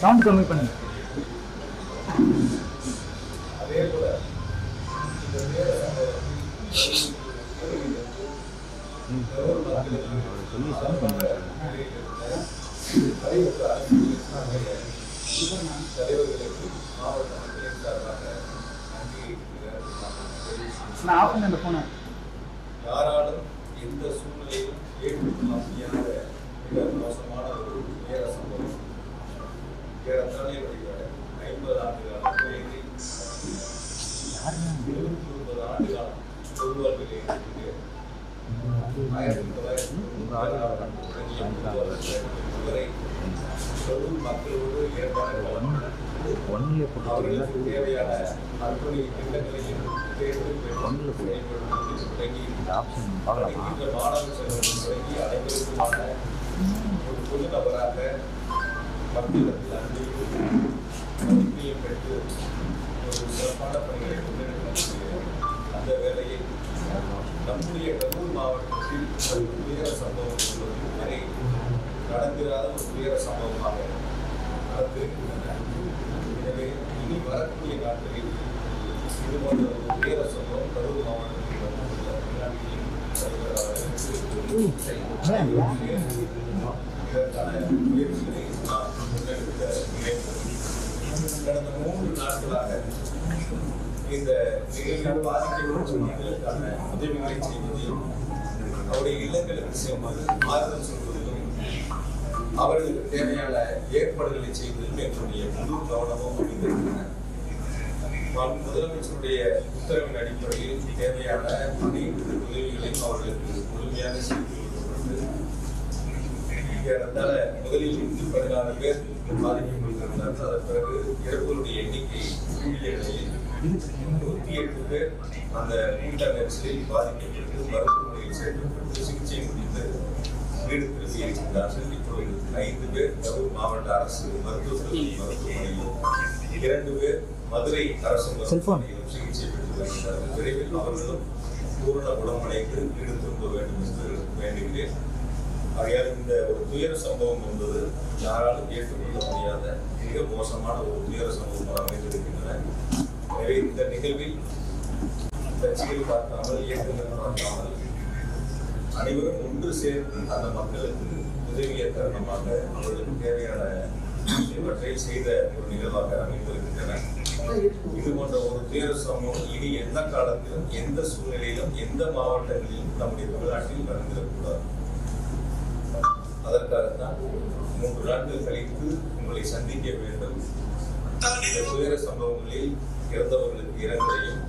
Sound கம்மி பண்ணுங்க. அதே போல யாராலும் எந்த சூழ்நிலையிலும் ஏற்றுக்கொள்ள முடியாத மிக மோசமான ஒரு நேர சம்பவம். ஏறத்தாழ 50 ஆண்டுகால வயதில் 29 ஆண்டுகாலம் பொதுவாழ்விலே மக்களோடு அவர்களுக்கு தேவையான அர்ப்பணி திட்டங்களையும் மாணவ செல்வங்கள் தொடங்கி அனைவருக்குமான ஒரு பொது நபராக மக்களிடத்தில் அன்பையும் மதிப்பையும் பெற்று ஒரு சிறப்பான பணிகளை முன்னெடுக்கக்கூடிய அந்த வேளையில் நம்முடைய கரூர் மாவட்டத்தில் ஒரு துயர சம்பவம் என்பது வரை நடந்திராத ஒரு துயர சம்பவமாக நடந்திருக்கின்றன. எனவே இனி வரக்கூடிய நாட்களில் இது போன்ற ஒரு துயர சம்பவம் கரூர் மாவட்டத்தில் வந்துள்ள இதற்கான முயற்சிகளை நாம் முன்னெடுக்க நினைக்கிறோம். கடந்த 3 நாட்களாக இந்த நிகழ்வில் பாதிக்கப்பட்டவர்களுக்கான உதவிகளை செய்வதையும் அவருடைய இல்லங்களுக்கு சென்று ஆறுதல் சொல்வதிலும் அவர்களுக்கு தேவையான ஏற்பாடுகளை செய்வதிலும் எங்களுடைய முழு கவனமும் அமைந்திருக்கின்றன. முதலமைச்சருடைய உத்தரவின் அடிப்படையில் தேவையான அனைத்து உதவிகளையும் அவர்களுக்கு முழுமையாக செய்து கொடுக்கப்பட்டு ஏறத்தாழ முதலில் 16 பேர் பாதிக்கப்பட்டிருந்தார்கள். அதன் பிறகு இறப்புகளுடைய எண்ணிக்கை கூடிய நிலையில் 108 பேர் அந்த கூட்ட நெரிசலில் பாதிக்கப்பட்டு மருத்துவமனையில் சேர்க்கப்பட்டு சிகிச்சை முடிந்து வீடு திரும்பி இருக்கின்றார்கள். இப்பொழுது 5 பேர் கரூர் மாவட்ட அரசு மருத்துவமனையிலும் 2 பேர் மதுரை அரசு மருத்துவமனையிலும் சிகிச்சை பெற்று வருகிறார்கள். விரைவில் அவர்களும் பூரண குணமடைந்து வீடு திரும்ப வேண்டும் என்று வேண்டுகிறேன். ஆகையால் இந்த ஒரு துயர சம்பவம் என்பது யாராலும் ஏற்றுக்கொள்ள முடியாத மிக மோசமான ஒரு துயர சம்பவமாக அமைந்திருக்கின்றன. எனவே இந்த நிகழ்வில் கட்சிகள் பார்க்காமல் இயக்கங்கள் பார்க்காமல் அனைவரும் ஒன்று சேர்ந்து அந்த மக்களுக்கு உதவிய தருணமாக அவர்களுக்கு தேவையான இவற்றை செய்த ஒரு நிகழ்வாக அமைந்திருக்கின்றன. இது போன்ற ஒரு துயர சம்பவம் இனி எந்த காலத்திலும் எந்த சூழ்நிலையிலும் எந்த மாவட்டங்களிலும் நம்முடைய தமிழ்நாட்டில் நடந்திடக்கூடாது. அதற்காகத்தான் 3 நாட்கள் கழித்து உங்களை சந்திக்க வேண்டும். இந்த துயர சம்பவங்களில் இறந்தவர்களுக்கு இரங்கலையும்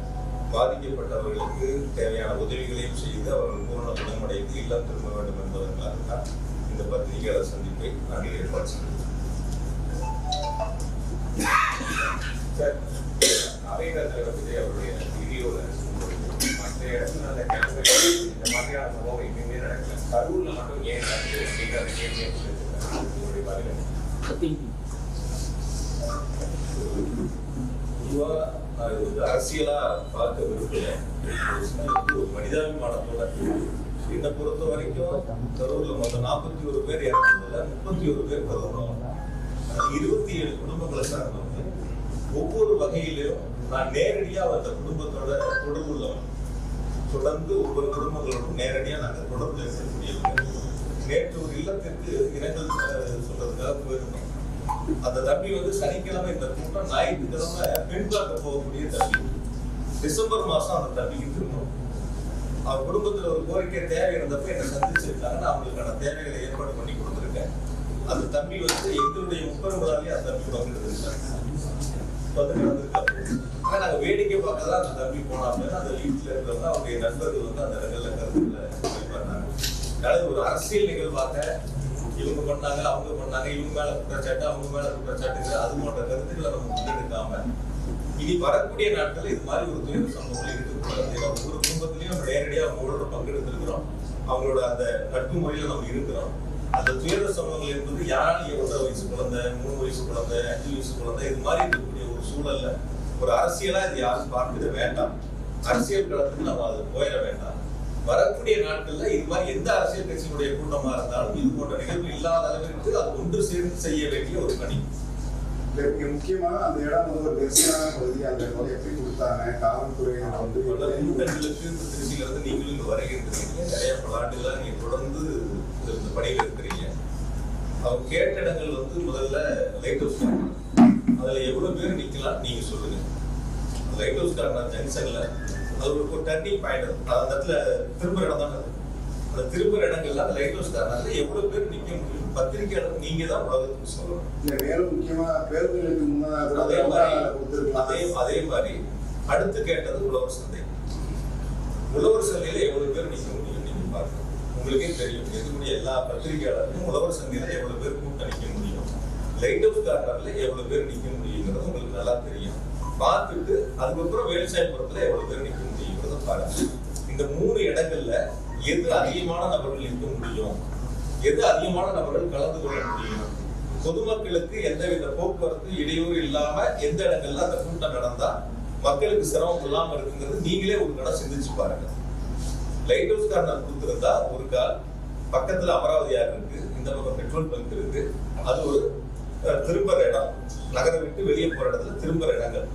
பாதிக்கப்பட்டவர்களுக்கு தேவையான உதவிகளையும் செய்து அவர்கள் பூரண குணமடைந்து இல்லம் திரும்ப வேண்டும் என்பதற்காகத்தான் இந்த பத்திரிகையாளர் சந்திப்பை நாங்கள் ஏற்பாடு செய்தோம். அவைநகர் பற்றி அவருடைய வீடியோவில் மற்ற இடத்துல அந்த கிழமை இந்த மாதிரியான சம்பவம் எங்கேயுமே நடக்கல, கரூர்ல மட்டும் ஏன் நடக்குது அப்படிங்கிற கேள்வியை உங்களுடைய பதில். பொதுவாக அரசியலா பார்க்க விரும்பல, ஒரு மனிதாபிமானத்தோட என்னை பொறுத்த வரைக்கும் கரூர்ல மொத்தம் 41 பேர் இறந்ததுல 31 பேர் கரூர்ல 27 குடும்பங்களை சார்ந்தவங்க. ஒவ்வொரு வகையிலும் நான் நேரடியா அந்த குடும்பத்தோட தொடர்பு உள்ளவன். தொடர்ந்து ஒவ்வொரு குடும்பங்களோடும் நேரடியா நாங்கள் தொடர்பு இருக்கக்கூடியவங்க. நேற்று ஒரு இல்லத்திற்கு இரங்கல் சொல்றதுக்காக போயிருந்தோம். அந்த தம்பி சனிக்கிழமை இந்த கூட்டம், ஞாயிற்றுக்கிழமை பெண் பார்க்க போகக்கூடிய தம்பி. டிசம்பர் மாசம் அந்த தம்பிக்கு திரும்பணும். அவங்க குடும்பத்துல ஒரு கோரிக்கை தேவை இருந்தப்ப என்னை சந்திச்சிருக்காங்க. நான் அவங்களுக்கான தேவைகளை ஏற்பாடு பண்ணி கொடுத்துருக்கேன். அந்த தம்பி எங்களுடைய முப்பெருமராலே அந்த தம்பி பங்கெடுத்திருக்காங்க. நாங்க வேடிக்கை பார்க்கதான் அந்த தம்பி போனாங்க. அந்த வீட்டுல இருக்கிறவங்க அவருடைய நண்பர்கள் அந்த இடங்கள்ல கருத்துல பண்ணாங்க. ஒரு அரசியல் நிகழ்வாக இவங்க பண்ணாங்க, அவங்க பண்ணாங்க, இவங்க மேல குற்றச்சாட்டு, அவங்க மேல குற்றச்சாட்டு, அது போன்ற கருத்துக்களை நம்ம முன்னெடுக்காம இனி வரக்கூடிய நாட்கள் இது மாதிரி ஒரு துயர சம்பவங்கள் இருக்கக்கூடாது. ஏன்னா ஒவ்வொரு குடும்பத்திலையும் நம்ம நேரடியாக அவங்களோட பங்கெடுத்திருக்கிறோம். அவங்களோட அந்த நட்பு முறையில நம்ம இருக்கிறோம். அந்த துயர சம்பவங்கள் என்பது யாராலும் 1.5 வயசு குழந்தை, 3 வயசு குழந்தை, 5 வயசு குழந்தை, இது மாதிரி இருக்கக்கூடிய ஒரு சூழல்ல ஒரு அரசியலா இது யாரும் பார்க்க வேண்டாம். அரசியல் களத்துக்கு நம்ம அது போயிட வேண்டாம். வரக்கூடிய நாட்கள்ல இது மாதிரி எந்த அரசியல் கட்சியினுடைய கூட்டமா இருந்தாலும் இது போன்ற நிகழ்வு இல்லாத அளவிற்கு அது ஒன்று சேர்ந்து செய்ய வேண்டிய ஒரு பணி. முக்கியமா அந்த இடம் வந்து ஒரு நெரிசலான பகுதி. அந்த எப்படி கொடுத்தாங்க காவல்துறை வந்து கூட்டங்களுக்கு திருச்சியில இருந்து நீங்களும் இங்க வருகின்றீங்க. நிறைய பல ஆண்டுகளா நீங்க தொடர்ந்து இந்த பணியில இருக்கிறீங்க. அவங்க கேட்ட இடங்கள் வந்து முதல்ல லைட் ஹவுஸ் கார்னர், அதுல எவ்வளவு பேர் நிக்கலாம் நீங்க சொல்லுங்க. லைட் ஹவுஸ் கார்னர் ஜங்ஷன்ல அது ஒரு டர்னிங் பாயிண்ட், அந்த இடத்துல திரும்புற இடம் தான். அந்த திரும்புற இடங்கள்ல அந்த லைட் ஹவுஸ் கார்னர்ல எவ்வளவு பேர் நிக்க முடியும்? பத்திரிகையாளர் நீங்க தான் உலகத்துக்கு சொல்லணும். மேலும் முக்கியமா பேருந்துகளுக்கு அதே மாதிரி அடுத்து கேட்டது உழவர் சந்தை. உழவர் சந்தையில எவ்வளவு பேர் நிக்க முடியும் நீங்க பாருங்க. உங்களுக்கே தெரியும், இருக்கக்கூடிய எல்லா பத்திரிகையாளருக்கும் உழவர் சந்தையில எவ்வளவு பேர் கூட்டம் நிக்க முடியும், லைட் ஹவுஸ் கார்னர்ல எவ்வளவு பேர் நிக்க முடியுங்கிறது உங்களுக்கு நல்லா தெரியும். பார்த்துட்டு அதுக்கப்புறம் வேலுசாமிபுரத்துல எவ்வளவு பேர் நிக்க முடியுங்கிறத பாருங்க. இந்த 3 இடங்கள்ல எது அதிகமான நபர்கள் நிற்க முடியும், எது அதிகமான நபர்கள் கலந்து கொள்ள முடியும், பொதுமக்களுக்கு எந்தவித போக்குவரத்து இடையூறு இல்லாம எந்த இடங்கள்ல அந்த கூட்டம் நடந்தா மக்களுக்கு சிரமம் இல்லாம இருக்குங்கிறது நீங்களே ஒரு கடை சிந்திச்சு பாருங்க. லைட் ஹவுஸ் கார்னர் கொடுத்திருந்தா ஒரு கால் பக்கத்துல அமராவதியார் இருக்கு, இந்த பக்கம் பெட்ரோல் பங்க் இருக்கு, அது ஒரு திரும்புற இடம், நகரை விட்டு வெளியே போற இடத்துல திரும்புற இடங்கள்.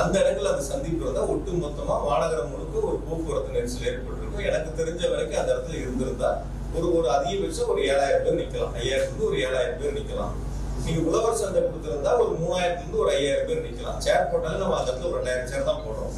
அந்த இடங்கள் அந்த சந்திப்பு இருந்தா ஒட்டு மொத்தமா மாநகரம் முழுக்க ஒரு போக்குவரத்து நெரிசல் ஏற்பட்டிருக்கும். எனக்கு தெரிஞ்ச வரைக்கும் அந்த இடத்துல இருந்திருந்தா ஒரு அதிகபட்சம் ஒரு 7000 பேர் நிக்கலாம், 5000 இருந்து ஒரு 7000 பேர் நிக்கலாம். நீங்க உழவர் சந்தை கொடுத்திருந்தா ஒரு 3000 இருந்து ஒரு 5000 பேர் நிக்கலாம். சேர் போட்டாலும் நம்ம அந்த இடத்துல ஒரு 2000 சேர் தான் போடுறோம்.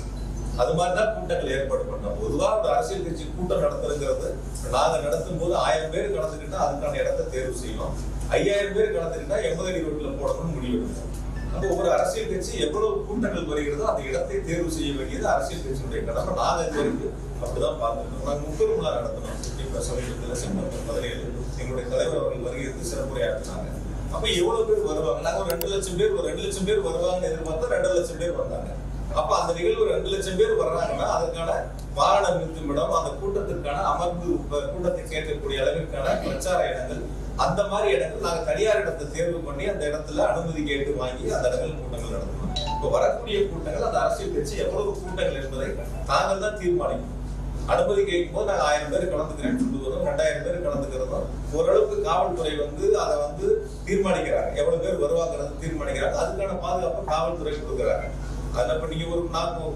அது மாதிரிதான் கூட்டங்கள் ஏற்பாடு பண்றோம். பொதுவா ஒரு அரசியல் கட்சி கூட்டம் நடத்துறதுங்கிறது நாங்க நடத்தும் போது 1000 பேர் கலந்துக்கிட்டா அதுக்கான இடத்தை தேர்வு செய்யணும், 5000 பேர் கலந்துக்கிட்டா 80 அடி ரோட்ல போடணும்னு முடிவெடுக்கும். அப்போ ஒரு அரசியல் கட்சி எவ்வளவு கூட்டங்கள் வருகிறதோ அந்த இடத்தை தேர்வு செய்ய வேண்டியது அரசியல் கட்சியினுடைய கடமை. நாங்க இது வரைக்கும் அப்படிதான் பார்த்துருக்கோம். நாங்க முப்பெரும்லா நடத்தணும். இப்ப சமீபத்தில் செப்டம்பர் 17 எங்களுடைய தலைவர் அவர்கள் வருகிறது சிறப்புரையாற்றினாங்க. அப்ப எவ்வளவு பேர் வருவாங்க? நாங்க ஒரு 2 லட்சம் பேர், ஒரு 2 லட்சம் பேர் வருவாங்கன்னு எதிர்பார்த்தா 2 லட்சம் பேர் வந்தாங்க. அப்ப அந்த நிகழ்வு 2 லட்சம் பேர் வர்றாங்கன்னா அதுக்கான வாகன நிறுத்துமிடம், அந்த கூட்டத்திற்கான அமர்ந்து கூட்டத்தை கேட்கக்கூடிய அளவிற்கான பிரச்சார இடங்கள், அந்த மாதிரி இடங்கள் நாங்க தனியார் இடத்தை தேர்வு பண்ணி அந்த இடத்துல அனுமதி கேட்டு வாங்கி அந்த இடங்கள் கூட்டங்கள் நடத்தணும். இப்ப வரக்கூடிய கூட்டங்கள் அந்த அரசியல் கட்சி எவ்வளவு கூட்டங்கள் என்பதை நாங்கள் தான் தீர்மானிக்கணும். அனுமதி கேட்கும் போது நாங்க 1000 பேர் கலந்துக்கிறேன்னு சொல்லிட்டு வரோம், 2000 பேர் கலந்துக்கிறதும் ஓரளவுக்கு காவல்துறை அதை தீர்மானிக்கிறாங்க, எவ்வளவு பேர் வருவாங்கிறது தீர்மானிக்கிறாங்க. அதுக்கான பாதுகாப்பு காவல்துறை கொடுக்குறாங்க. அப்ப நீங்க ஒரு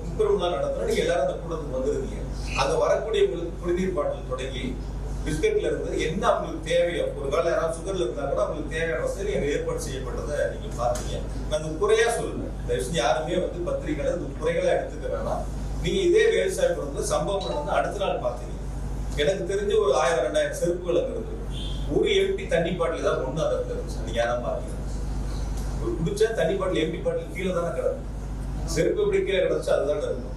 முப்பெரும்லா நடத்தினா நீங்க எல்லாரும் அந்த கூட்டத்துக்கு வந்துருந்தீங்க. அங்க வரக்கூடிய உங்களுக்கு குடிநீர் பாட்டில் தொடங்கி பிஸ்கட்ல இருந்து என்ன அவங்களுக்கு தேவையோ, ஒரு வேலை யாராவது சுகர்ல இருந்தா கூட அவங்களுக்கு தேவையான வசதி அங்க ஏற்பாடு செய்யப்பட்டதை நீங்க பாத்தீங்க. நான் இந்த குறையா சொல்லுவேன், இந்த விஷயம் யாருமே பத்திரிகைகளை இந்த குறைகளா எடுத்துக்க வேணாம். நீங்க இதே வேலுசாமிபுரத்துல சம்பவம் நடந்து அடுத்த நாள் பாத்தீங்க. எனக்கு தெரிஞ்சு ஒரு 1000-2000 செருப்புகள் அங்க இருக்கு. ஒரு எம்டி தண்ணி பாட்டில் ஏதாவது ஒண்ணு அதை இருந்துச்சு. நீங்க யாரும் பாத்தீங்க, ஒரு குடிச்சா தண்ணி பாட்டில் எம்டி பாட்டில் கீழே தானே கிடக்கும். செருப்பு எப்படி கீழே கிடச்சு அதுதான் இருக்கும்.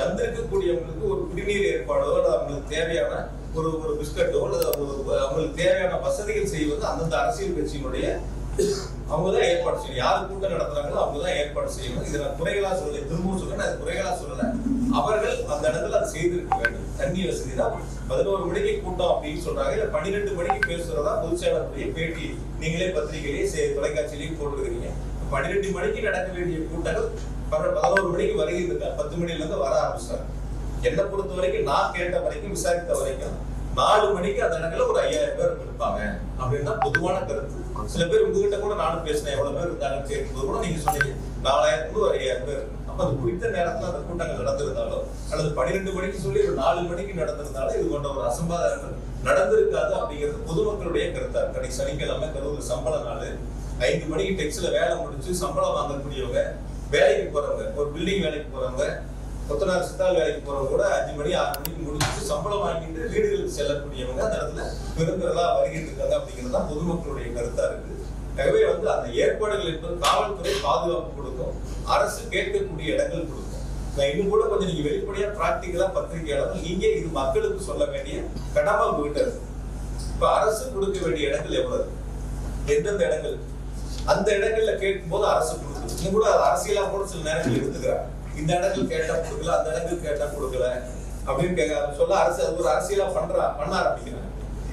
வந்திருக்கக்கூடியவங்களுக்கு ஒரு குடிநீர் ஏற்பாடோ அல்லது அவங்களுக்கு தேவையான ஒரு பிஸ்கட்டோ அல்லது அவங்களுக்கு தேவையான வசதிகள் செய்வது அந்தந்த அரசியல் கட்சியினுடைய அவங்கதான் ஏற்பாடு செய்யணும். யாரு கூட்டம் நடத்துறாங்களோ அவங்கதான் ஏற்பாடு செய்யணும். இதை நான் குறைகளா சொல்லல, திரும்பவும் சொல்றேன், அது குறைகளா சொல்லல. அவர்கள் அந்த இடத்துல அதை செய்திருக்க வேண்டும். தண்ணி வசதி தான் 11 மணிக்கு கூட்டம் அப்படின்னு சொல்றாங்க, இல்ல 12 மணிக்கு பேசுறதா பொதுச்செயலாளருடைய பேட்டி நீங்களே பத்திரிகையிலேயே தொலைக்காட்சியிலேயும் போட்டுருக்கீங்க. 12 மணிக்கு நடக்க வேண்டிய கூட்டங்கள் 11 மணிக்கு வருகிறது. 10 மணில இருந்து வர ஆரம்பிச்சாங்க. என்னை பொறுத்த வரைக்கும் நான் கேட்ட வரைக்கும் விசாரித்த வரைக்கும் 4 மணிக்கு அந்த இடத்துல ஒரு 5000 பேர் இருப்பாங்க அப்படின்னு தான் பொதுவான கருத்து. சில பேர் உங்ககிட்ட கூட நானும் பேசினேன், எவ்வளவு பேர் இருந்தாங்கன்னு கேட்கும்போது கூட நீங்க சொன்னீங்க 4000 ஒரு 5000 பேர். அப்ப அது குறித்த நேரத்துல அந்த கூட்டங்கள் நடந்திருந்தாலோ அல்லது 12 மணிக்கு சொல்லி ஒரு 4 மணிக்கு நடந்திருந்தாலும் இது போன்ற ஒரு அசம்பாதங்கள் நடந்திருக்காது அப்படிங்கிறது பொதுமக்களுடைய கருத்தா இருக்கு. அன்னைக்கு சனிக்கிழமை கரூர் சம்பள நாள், 5 மணிக்கு டெக்ஸ்ல வேலை முடிச்சு சம்பளம் வாங்கக்கூடியவங்க, வேலைக்கு போறவங்க, ஒரு பில்டிங் வேலைக்கு போறவங்க, கொத்தனார் சித்தால் வேலைக்கு போறவங்க கூட 5 மணி 6 மணிக்கு முடிச்சுட்டு சம்பளம் வாங்கிட்டு வீடுகளுக்கு செல்லக்கூடியவங்க அந்த இடத்துல பெருந்தெல்லாம் வருகிட்டு இருக்காங்க அப்படிங்கிறது தான் பொதுமக்களுடைய கருத்தா இருக்கு. ஆகவே அந்த ஏற்பாடுகள் என்பது காவல்துறை பாதுகாப்பு கொடுக்கும், அரசு கேட்கக்கூடிய இடங்கள் கொடுக்கும். நான் இன்னும் கூட கொஞ்சம் நீங்க வெளிப்படையா பிராக்டிகலா பத்திரிகையாளர்கள் நீங்க இது மக்களுக்கு சொல்ல வேண்டிய கடமை உங்ககிட்ட இருக்கு. இப்ப அரசு கொடுக்க வேண்டிய இடங்கள் எவ்வளவு, எந்தெந்த இடங்கள், அந்த இடங்கள்ல கேட்கும் போது அரசு கொடுக்குது. இன்னும் கூட அரசியலா கூட சில நேரங்கள் எடுத்துக்கிறாங்க. இந்த இடங்கள் கேட்டா கொடுக்கல, அந்த இடங்கள் கேட்டா கொடுக்கல அப்படின்னு சொல்ல அரசு ஒரு அரசியலா பண்ண ஆரம்பிக்கிறாங்க.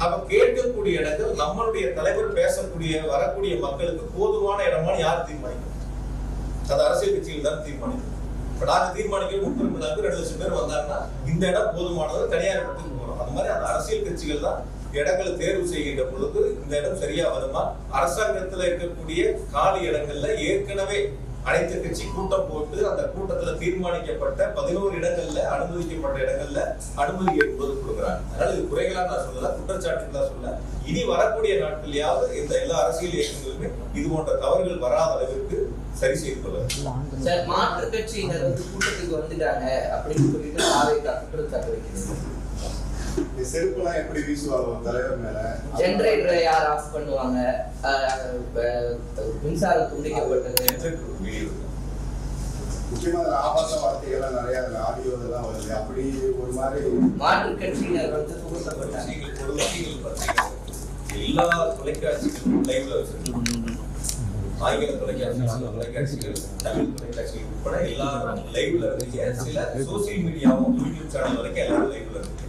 அப்ப கேட்கக்கூடிய இடங்கள் நம்மளுடைய தலைவர் பேசக்கூடிய வரக்கூடிய மக்களுக்கு போதுமான இடமான யார் தீர்மானிக்கும்? அது அரசியல் கட்சிகள் தான் தீர்மானிக்கும். இப்ப நாங்க தீர்மானிக்கிற முன்னுரிமைக்கு 2 லட்சம் பேர் வந்தாங்கன்னா இந்த இடம் போதுமானது தனியார் இடத்துக்கு போறோம். அந்த மாதிரி அந்த அரசியல் கட்சிகள் தான் இடங்களை தேர்வு செய்கின்ற பொழுது இந்த இடம் சரியா வருமா, அரசாங்கத்துல இருக்கக்கூடிய காலி இடங்கள்ல ஏற்கனவே அனைத்து கட்சி கூட்டம் போட்டு அந்த கூட்டத்துல தீர்மானிக்கப்பட்ட 11 இடங்கள்ல அனுமதிக்கப்பட்ட இடங்கள்ல அனுமதி என்பது கொடுக்குறாங்க. அதனால இது குறைகளா நான் சொல்லல, குற்றச்சாட்டுகளா சொல்ல. இனி வரக்கூடிய நாட்களையாவது இந்த எல்லா அரசியல் இயக்கங்களுமே இது போன்ற தவறுகள் வராத அளவிற்கு சரி செய்து கொள்ளுங்க. சார், மாற்று கட்சியினர் கூட்டத்துக்கு வந்துட்டாங்க அப்படின்னு சொல்லிட்டு குற்றச்சாட்டு வைக்கிறது. செருப்புலாம் எப்படி வீசுவாங்க தலைவர் மேல? ஜெனரேட்டரை யார் ஆஃப் பண்ணுவாங்க? மின்சாரம் துண்டிக்கப்பட்டது. முக்கியமா ஆபாச வார்த்தைகள் நிறைய ஆடியோ எல்லாம் வருது. அப்படி ஒரு மாதிரி மாற்று கட்சியினர் புகுத்தப்பட்டாங்க. எல்லா தொலைக்காட்சிகளும் லைவ்ல வச்சிருக்காங்க. ஆங்கில தொலைக்காட்சிகள், தமிழ் தொலைக்காட்சிகள் உட்பட எல்லாரும் லைவ்ல இருக்கு. சில சோசியல் மீடியாவும் யூடியூப் சேனல் வரைக்கும் எல்லாரும் லைவ்ல இருக்கு.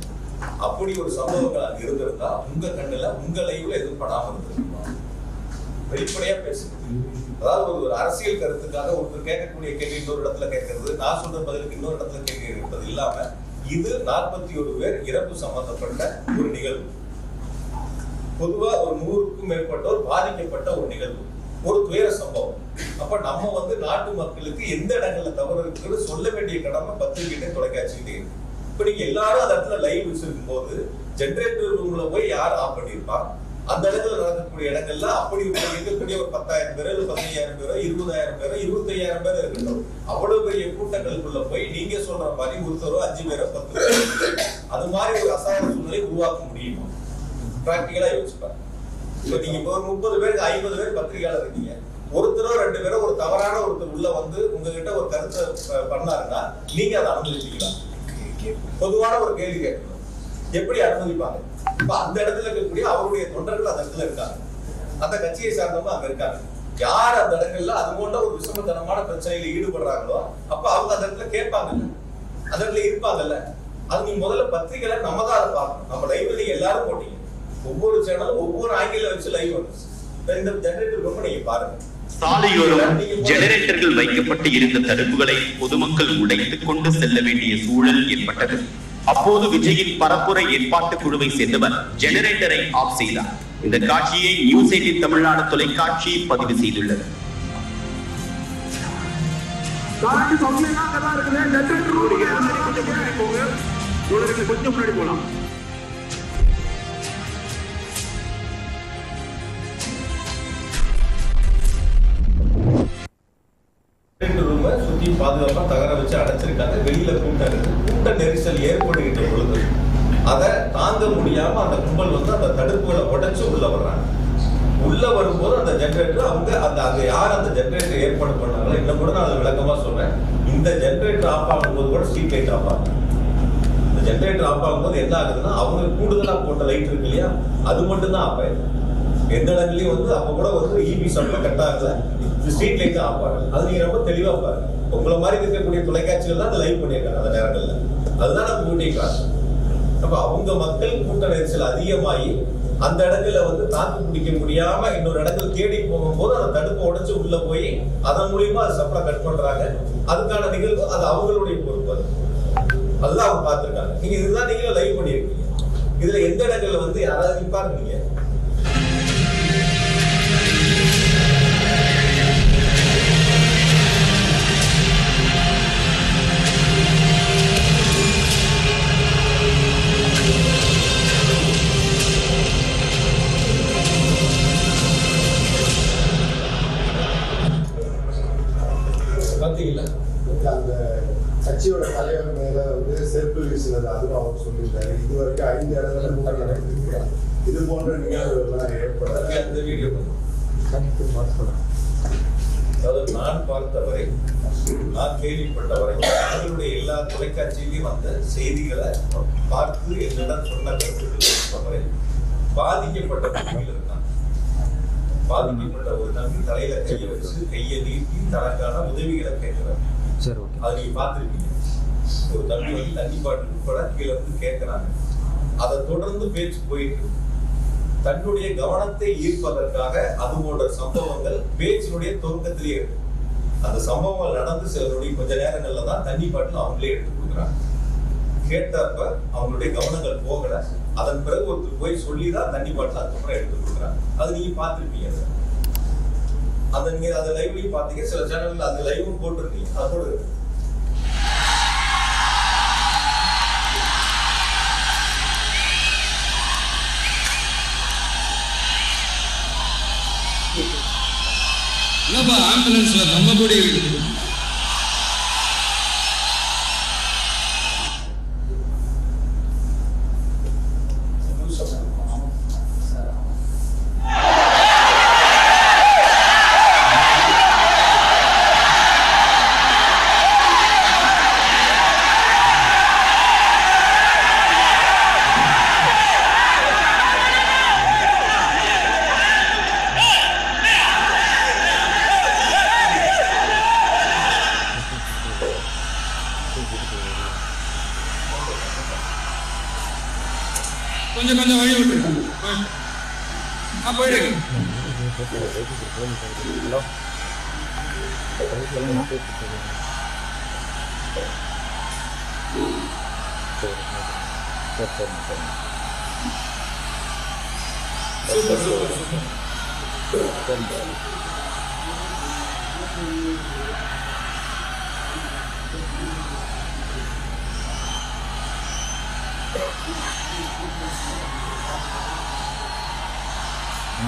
அப்படி ஒரு சம்பவங்கள் அங்க இருந்திருந்தா உங்க கண்ணுல உங்க லைவ்ல எதுவும் படாம இருந்திருக்குமா? வெளிப்படையா பேசுங்க. அதாவது ஒரு அரசியல் கருத்துக்காக ஒருத்தர் கேட்கக்கூடிய கேள்வி இன்னொரு இடத்துல கேட்கறது, நான் சொல்ற பதிலுக்கு இன்னொரு இடத்துல கேட்கிறது இல்லாம இது 41 பேர் இறப்பு சம்பந்தப்பட்ட ஒரு நிகழ்வு. பொதுவா ஒரு 100க்கும் மேற்பட்டோர் பாதிக்கப்பட்ட ஒரு நிகழ்வு, ஒரு துயர சம்பவம். அப்ப நம்ம நாட்டு மக்களுக்கு எந்த இடங்கள்ல தவறு இருக்குன்னு சொல்ல வேண்டிய கடமை பத்திரிகை தொலைக்காட்சிகிட்டே இருக்கு. இப்ப நீங்க எல்லாரும் அந்த இடத்துல லைவ் வச்சிருக்கும் போது ஜெனரேட்டர் ரூம்ல போய் யார் ஆஃப் பண்ணிருப்பான்? அந்த இடத்துல நடக்கக்கூடிய இடங்கள்ல அப்படி இருக்கக்கூடிய ஒரு 10,000 பேரோ 15,000 பேரோ 20,000 பேரோ 25,000 பேர் இருக்கட்டும், அவ்வளவு பெரிய கூட்டங்களுக்குள்ள போய் நீங்க சொல்ற மாதிரி ஒருத்தரோ 5 பேரோ 10 பேரோ அது மாதிரி ஒரு அசாதாரண சூழ்நிலை உருவாக்க முடியுமா? பிராக்டிகலா யோசிப்பாங்க. இப்ப நீங்க இப்போ ஒரு 30 பேருக்கு 50 பேர் பத்திரிகையாளர் இருக்கீங்க, ஒருத்தரோ 2 பேரோ ஒரு தவறான ஒருத்தர் உள்ள உங்ககிட்ட ஒரு கருத்தை பண்ணாருன்னா நீங்க அதை அனுமதிப்பீங்களா? பொதுவான ஒரு கேள்வி கேட்கணும், எப்படி அனுமதிப்பாங்க? இப்ப அந்த இடத்துல இருக்கக்கூடிய அவருடைய தொண்டர்கள் அந்த இடத்துல இருக்காங்க, அந்த கட்சியை சார்ந்தவங்க அங்க இருக்காங்க. யார் அந்த இடங்கள்ல அது போன்ற ஒரு விஷமத்தனமான பிரச்சனையில ஈடுபடுறாங்களோ அப்ப அவங்க அந்த இடத்துல கேட்பாங்கல்ல, அந்த இடத்துல இருப்பாங்கல்ல. அது நீங்க முதல்ல பத்திரிகையில நம்ம தான் அதை பார்க்கணும். நம்ம லைவ்ல எல்லாரும் போட்டீங்க, ஒவ்வொரு சேனலும் ஒவ்வொரு ஆங்கில வச்சு லைவ் வந்துச்சு. இந்த ஜெனரேட்டர் ரொம்ப நீங்க பாருங்க. சாலையோரம் ஜெனரேட்டர்கள் வைக்கப்பட்டு இருந்த தடுப்புகளை பொதுமக்கள் உடைத்துக் கொண்டு செல்ல வேண்டிய சூழல் ஏற்பட்டது. அப்போது விஜயின் பரப்புரை ஏற்பாட்டு குழுவை சேர்ந்தவர் ஜெனரேட்டரை ஆஃப் செய்தார். இந்த காட்சியை நியூஸ் 18 தமிழ்நாடு தொலைக்காட்சி பதிவு செய்துள்ளது. கொஞ்சம் முன்னாடி போலாம். சுத்தி பாதுகாப்பா தகர வச்சு அடைச்சிருக்காங்க. வெளியில கூட்ட நெரிசல் ஏற்படுகின்ற பொழுது அதை தாங்க முடியாம அந்த கும்பல் அந்த தடுப்புகளை உடைச்சு உள்ள வர்றாங்க. உள்ள வரும்போது அந்த ஜெனரேட்டர் அங்க யார் அந்த ஜெனரேட்டர் ஏற்பாடு பண்ணாங்களோ, இன்னும் கூட நான் அதை விளக்கமா சொல்றேன். இந்த ஜெனரேட்டர் ஆஃப் ஆகும்போது கூட ஸ்ட்ரீட் லைட் ஆஃப் ஆகும். இந்த ஜெனரேட்டர் ஆஃப் ஆகும்போது என்ன ஆகுதுன்னா அவங்க கூடுதலா போட்ட லைட் இருக்கு இல்லையா, அது மட்டும் தான் ஆஃப் ஆயிடுது. எந்த இடங்களையும் அப்ப கூட இபி சப்ளை கட் ஆகல, ஸ்ட்ரீட் லைட் ஆஃப் ஆகுது. அது நீங்க ரொம்ப தெளிவா பாருங்க. உங்களை மாதிரி இருக்கக்கூடிய தொலைக்காட்சிகள் தான் லைவ் பண்ணியிருக்காங்க அந்த நேரங்கள்ல. அதுதான் நம்ம டியூட்டி கிளாஸ். அப்ப அவங்க மக்கள் கூட்ட நெரிசல் அதிகமாகி அந்த இடங்கள்ல தாக்கு பிடிக்க முடியாம இன்னொரு இடத்துல தேடி போகும்போது அந்த தடுப்பை உடைச்சு உள்ள போய் அதன் மூலியமா அது சப்ளை கட் பண்றாங்க. அதுக்கான நிகழ்வு அது அவங்களுடைய பொறுப்பு. அதுதான் அவங்க பார்த்திருக்காங்க. நீங்க இதுதான் நீங்க லைவ் பண்ணிருக்கீங்க. இதுல எந்த இடங்கள்ல யாராவது பாருங்க. அந்த கட்சியோட தலைவர் மேல செருப்பு வீசினது அதுவும் அவர் சொல்லியிருக்காரு. இது வரைக்கும் 5 இடத்துல நடந்திருக்கு. இது போன்ற நிகழ்வுகள்லாம் ஏற்படாது. நான் பார்த்தவரை, நான் கேள்விப்பட்டவரை, அவர்களுடைய எல்லா தொலைக்காட்சியிலையும் வந்த செய்திகளை பார்த்து என்னிடம் சொன்ன கருத்துக்களை பாதிக்கப்பட்ட பகுதியில் இருக்காங்க. பாதிக்கப்பட்ட ஒரு தம்பி தலையில கையை வச்சு கையை நீட்டி தனக்கான உதவிகளை கேட்கிறார். அதை நீங்க பார்த்திருக்கீங்க. ஒரு தம்பி தண்ணி பாட்டில் உட்பட கீழே கேட்கிறாங்க. அதை தொடர்ந்து பேச்சு போயிட்டு தன்னுடைய கவனத்தை ஈர்ப்பதற்காக அது போன்ற சம்பவங்கள் பேச்சினுடைய துவக்கத்திலேயே இருக்கு. அந்த சம்பவங்கள் நடந்து சிலருடைய கொஞ்ச நேரங்கள்ல தான் தண்ணி பாட்டில் அவங்களே எடுத்து கொடுக்குறாங்க. கேட்டப்ப அவங்களுடைய கவனங்கள் போகல. அதன் பிறகு ஒருத்தர் போய் சொல்லிதான் தண்ணி பாட்டில் அதுக்கப்புறம் எடுத்து கொடுக்குறாங்க. அது நீங்க பார்த்துருப்பீங்க. அதை நீங்க அதை லைவ்லயும் பாத்தீங்க. சில சேனல்ல அது லைவும் போட்டிருக்கீங்க. அதோட ஆம்புலன்ஸ்ல நம்ம கூட கொஞ்சம் கொஞ்சம் வழி விட்டு போயிடுங்க. Super super super.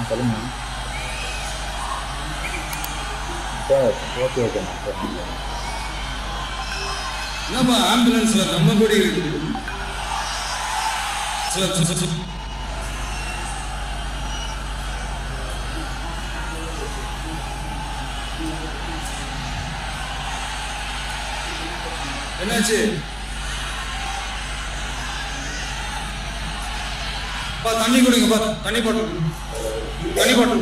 சொல்லுங்க. Okay okay. என்னப்பா ஆம்புலன்ஸ்ல நம்ம கூட இருக்குது. என்னாச்சு? தண்ணி குடிங்க. தண்ணி போட்டு தண்ணி போட்டு